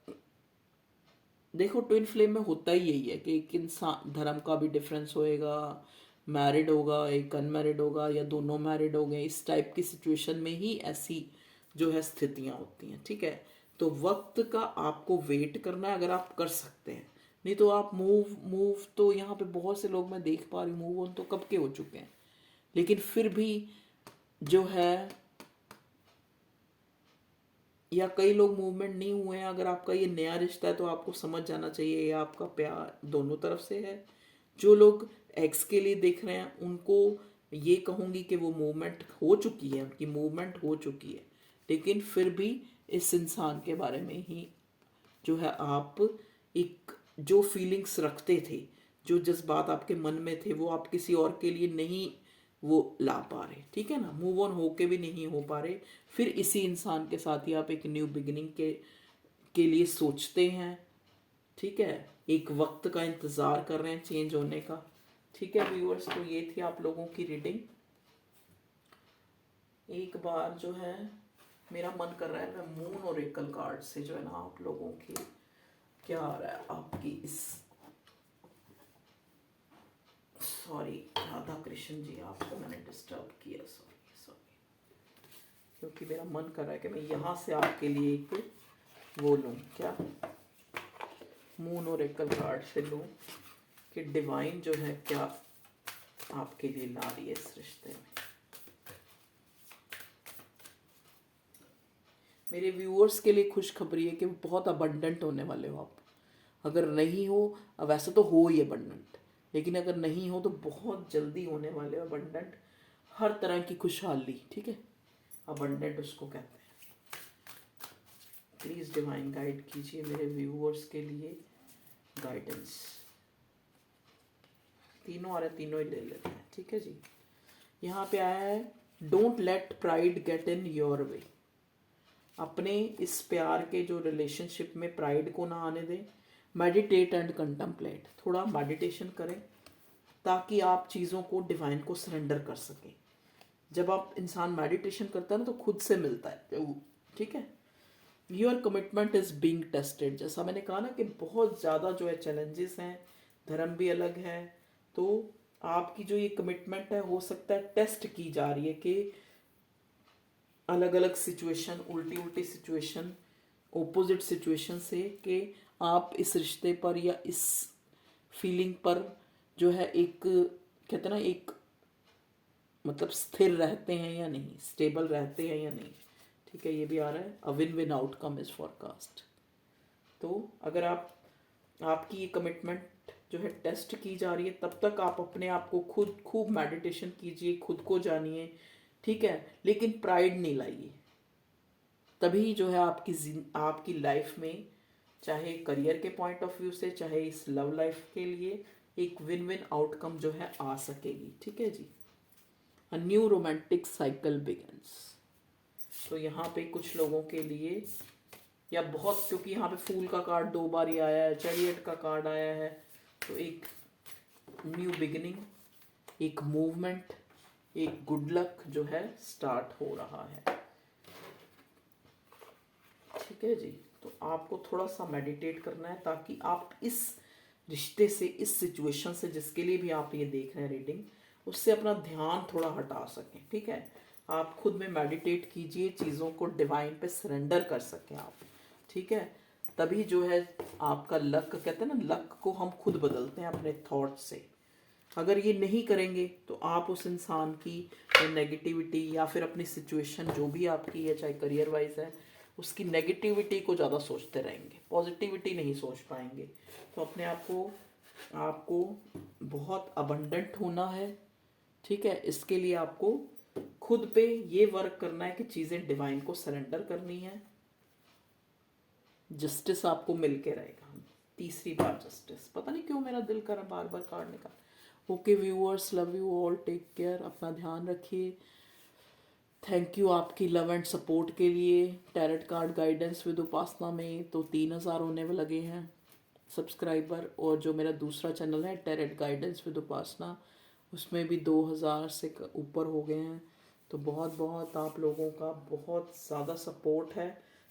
देखो ट्विन फ्लेम में होता ही यही है कि एक इंसान धर्म का भी डिफरेंस होएगा, मैरिड होगा, एक अनमैरिड होगा, या दोनों मैरिड हो गए। इस टाइप की सिचुएशन में ही ऐसी जो है स्थितियां होती हैं, ठीक है। तो वक्त का आपको वेट करना है अगर आप कर सकते हैं, नहीं तो आप मूव तो यहाँ पे बहुत से लोग मैं देख पा रही हूँ मूव ऑन तो कब के हो चुके हैं, लेकिन फिर भी जो है, या कई लोग मूवमेंट नहीं हुए हैं। अगर आपका ये नया रिश्ता है तो आपको समझ जाना चाहिए ये आपका प्यार दोनों तरफ से है। जो लोग एक्स के लिए देख रहे हैं उनको ये कहूँगी कि वो मूवमेंट हो चुकी है, उनकी मूवमेंट हो चुकी है, लेकिन फिर भी इस इंसान के बारे में ही जो है आप एक जो फीलिंग्स रखते थे, जो जज्बात आपके मन में थे, वो आप किसी और के लिए नहीं वो ला पा रहे, ठीक है ना, मूव ऑन होके भी नहीं हो पा रहे। फिर इसी इंसान के साथ ही आप एक न्यू बिगिनिंग के लिए सोचते हैं, ठीक है, एक वक्त का इंतज़ार कर रहे हैं चेंज होने का, ठीक है व्यूअर्स। तो ये थी आप लोगों की रीडिंग। एक बार जो है मेरा मन कर रहा है मैं मून और एकल कार्ड से जो है ना आप लोगों की क्या आ रहा है आपकी इस, सॉरी राधा कृष्ण जी आपको मैंने डिस्टर्ब किया, सॉरी, क्योंकि मेरा मन कर रहा है कि मैं यहाँ से आपके लिए एक वो लूँ, क्या मून और एकल कार्ड से लूँ कि डिवाइन जो है क्या आपके लिए ला रही है इस रिश्ते में। मेरे व्यूअर्स के लिए खुशखबरी है कि बहुत अबंडेंट होने वाले हो आप। अगर नहीं हो, वैसे तो हो ही अबंडेंट, लेकिन अगर नहीं हो तो बहुत जल्दी होने वाले हो अबंडेंट, हर तरह की खुशहाली, ठीक है, अबंडेंट उसको कहते हैं। प्लीज़ डिवाइन गाइड कीजिए मेरे व्यूअर्स के लिए गाइडेंस। तीनों आ रहे, तीनों ही ले लेते हैं, ठीक है जी। यहाँ पे आया है don't let pride get in your way. अपने इस प्यार के जो रिलेशनशिप में प्राइड को ना आने दें। मेडिटेट एंड कंटम्पलेट, थोड़ा मेडिटेशन करें ताकि आप चीज़ों को डिवाइन को सरेंडर कर सकें। जब आप इंसान मेडिटेशन करता है ना तो खुद से मिलता है, ठीक है। Your commitment is being tested, जैसा मैंने कहा ना कि बहुत ज़्यादा जो है चैलेंजेस हैं, धर्म भी अलग है, तो आपकी जो ये कमिटमेंट है हो सकता है टेस्ट की जा रही है कि अलग अलग सिचुएशन, उल्टी उल्टी सिचुएशन, ओपोजिट सिचुएशन से कि आप इस रिश्ते पर या इस फीलिंग पर जो है एक कहते हैं ना एक मतलब स्थिर रहते हैं या नहीं, स्टेबल रहते हैं या नहीं, ठीक है। ये भी आ रहा है a win win outcome is forecast. तो अगर आपकी ये कमिटमेंट जो है टेस्ट की जा रही है तब तक आप अपने आप को खुद खूब मेडिटेशन कीजिए, खुद को जानिए, ठीक है, लेकिन प्राइड नहीं लाइए। तभी जो है आपकी लाइफ में, चाहे करियर के पॉइंट ऑफ व्यू से, चाहे इस लव लाइफ के लिए, एक विन विन आउटकम जो है आ सकेगी, ठीक है जी। A new romantic cycle begins. तो यहाँ पे कुछ लोगों के लिए या बहुत, क्योंकि यहाँ पे फूल का कार्ड 2 बार ही आया है, चैरियट का कार्ड आया है, तो एक न्यू बिगिनिंग, एक मूवमेंट, एक गुड लक जो है स्टार्ट हो रहा है। ठीक है जी, तो आपको थोड़ा सा मेडिटेट करना है ताकि आप इस रिश्ते से, इस सिचुएशन से, जिसके लिए भी आप ये देख रहे हैं रीडिंग, उससे अपना ध्यान थोड़ा हटा सकें। ठीक है, आप खुद में मेडिटेट कीजिए, चीज़ों को डिवाइन पे सरेंडर कर सकें आप। ठीक है, तभी जो है आपका लक, कहते हैं ना, लक को हम खुद बदलते हैं अपने थॉट से। अगर ये नहीं करेंगे तो आप उस इंसान की नेगेटिविटी या फिर अपनी सिचुएशन जो भी आपकी है, चाहे करियर वाइज है, उसकी नेगेटिविटी को ज़्यादा सोचते रहेंगे, पॉजिटिविटी नहीं सोच पाएंगे। तो अपने आप को, आपको बहुत अबंडेंट होना है। ठीक है, इसके लिए आपको खुद पे ये वर्क करना है कि चीज़ें डिवाइन को सरेंडर करनी है। जस्टिस आपको मिल के रहेगा, तीसरी बार जस्टिस। पता नहीं क्यों मेरा दिल कर रहा बार बार काटने का। Okay viewers, love you all, take care, अपना ध्यान रखिए। थैंक यू आपकी लव एंड सपोर्ट के लिए। Tarot card guidance with Upasana में तो 3000 होने में लगे हैं सब्सक्राइबर, और जो मेरा दूसरा चैनल है टैरेट गाइडेंस विद उपासना, उसमें भी 2000 से ऊपर हो गए हैं। तो बहुत बहुत आप लोगों का बहुत ज़्यादा सपोर्ट है।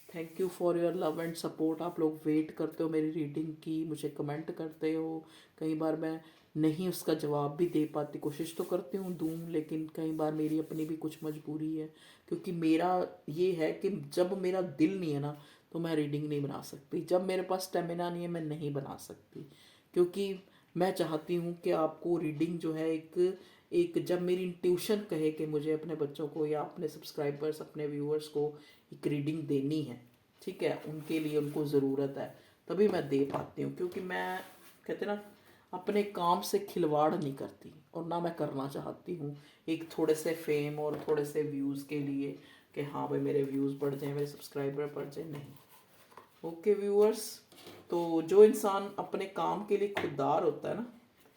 Thank you for your love and support. आप लोग वेट करते हो मेरी रीडिंग की, मुझे कमेंट करते हो। कई बार मैं नहीं उसका जवाब भी दे पाती, कोशिश तो करती हूँ दूँ, लेकिन कई बार मेरी अपनी भी कुछ मजबूरी है, क्योंकि मेरा ये है कि जब मेरा दिल नहीं है ना तो मैं रीडिंग नहीं बना सकती। जब मेरे पास स्टेमिना नहीं है मैं नहीं बना सकती, क्योंकि मैं चाहती हूँ कि आपको रीडिंग जो है एक जब मेरी इंट्यूशन कहे कि मुझे अपने बच्चों को या अपने सब्सक्राइबर्स, अपने व्यूअर्स को एक रीडिंग देनी है, ठीक है, उनके लिए उनको ज़रूरत है, तभी मैं दे पाती हूँ। क्योंकि मैं, कहते ना, अपने काम से खिलवाड़ नहीं करती और ना मैं करना चाहती हूँ एक थोड़े से फेम और थोड़े से व्यूज़ के लिए कि हाँ भाई मेरे व्यूज़ बढ़ जाएं, मेरे सब्सक्राइबर बढ़ जाएं, नहीं। ओके व्यूअर्स, तो जो इंसान अपने काम के लिए खुददार होता है ना,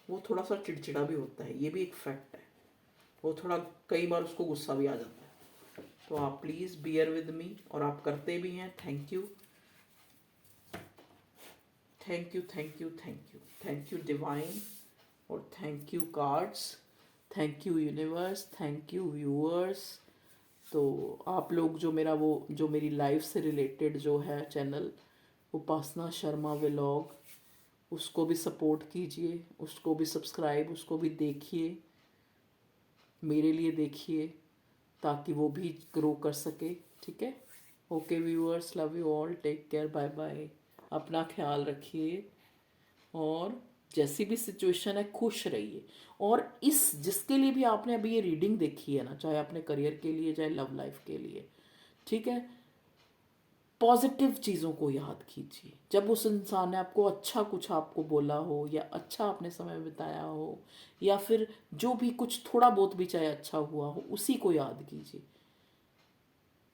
वो थोड़ा सा चिड़चिड़ा भी होता है, ये भी एक फैक्ट है। वो थोड़ा, कई बार उसको गुस्सा भी आ जाता है। तो आप प्लीज़ बियर विद मी, और आप करते भी हैं। Thank you, thank you, thank you, thank you, thank you divine, और thank you cards, thank you universe, thank you viewers. तो आप लोग जो मेरा वो, जो मेरी लाइफ से रिलेटेड जो है चैनल उपासना शर्मा व्लॉग, उसको भी सपोर्ट कीजिए, उसको भी सब्सक्राइब, उसको भी देखिए, मेरे लिए देखिए, ताकि वो भी ग्रो कर सके। ठीक है, okay viewers, love you all, take care, bye bye, अपना ख्याल रखिए, और जैसी भी सिचुएशन है खुश रहिए। और इस, जिसके लिए भी आपने अभी ये रीडिंग देखी है ना, चाहे अपने करियर के लिए, चाहे लव लाइफ के लिए, ठीक है, पॉजिटिव चीज़ों को याद कीजिए। जब उस इंसान ने आपको अच्छा कुछ आपको बोला हो, या अच्छा आपने समय बिताया हो, या फिर जो भी कुछ थोड़ा बहुत भी चाहे अच्छा हुआ हो, उसी को याद कीजिए।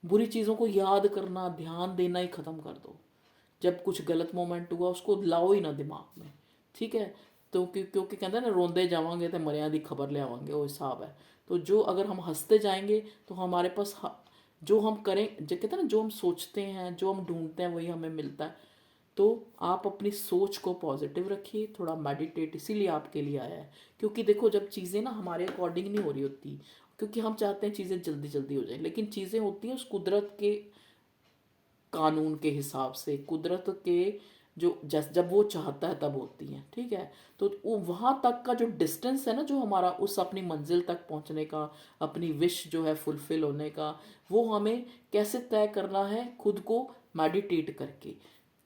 बुरी चीज़ों को याद करना, ध्यान देना ही ख़त्म कर दो। जब कुछ गलत मोमेंट हुआ उसको लाओ ही ना दिमाग में। ठीक है, तो क्योंकि कहते हैं ना, रोंदे जावांगे तो मरिया दी खबर ले आवांगे, वो हिसाब है। तो जो, अगर हम हंसते जाएंगे तो हमारे पास जो हम करें, जो कहते हैं ना, जो हम सोचते हैं, जो हम ढूंढते हैं, वही हमें मिलता है। तो आप अपनी सोच को पॉजिटिव रखिए, थोड़ा मेडिटेट इसीलिए आपके लिए आया है। क्योंकि देखो, जब चीज़ें ना हमारे अकॉर्डिंग नहीं हो रही होती, क्योंकि हम चाहते हैं चीज़ें जल्दी जल्दी हो जाए, लेकिन चीज़ें होती हैं उस कुदरत के कानून के हिसाब से, कुदरत के जो जब वो चाहता है तब होती हैं। ठीक है, तो वो वहाँ तक का जो डिस्टेंस है ना, जो हमारा उस अपनी मंजिल तक पहुँचने का, अपनी विश जो है फुलफिल होने का, वो हमें कैसे तय करना है? खुद को मेडिटेट करके,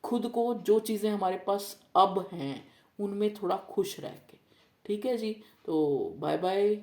खुद को जो चीज़ें हमारे पास अब हैं उनमें थोड़ा खुश रह के। ठीक है जी, तो बाय बाय,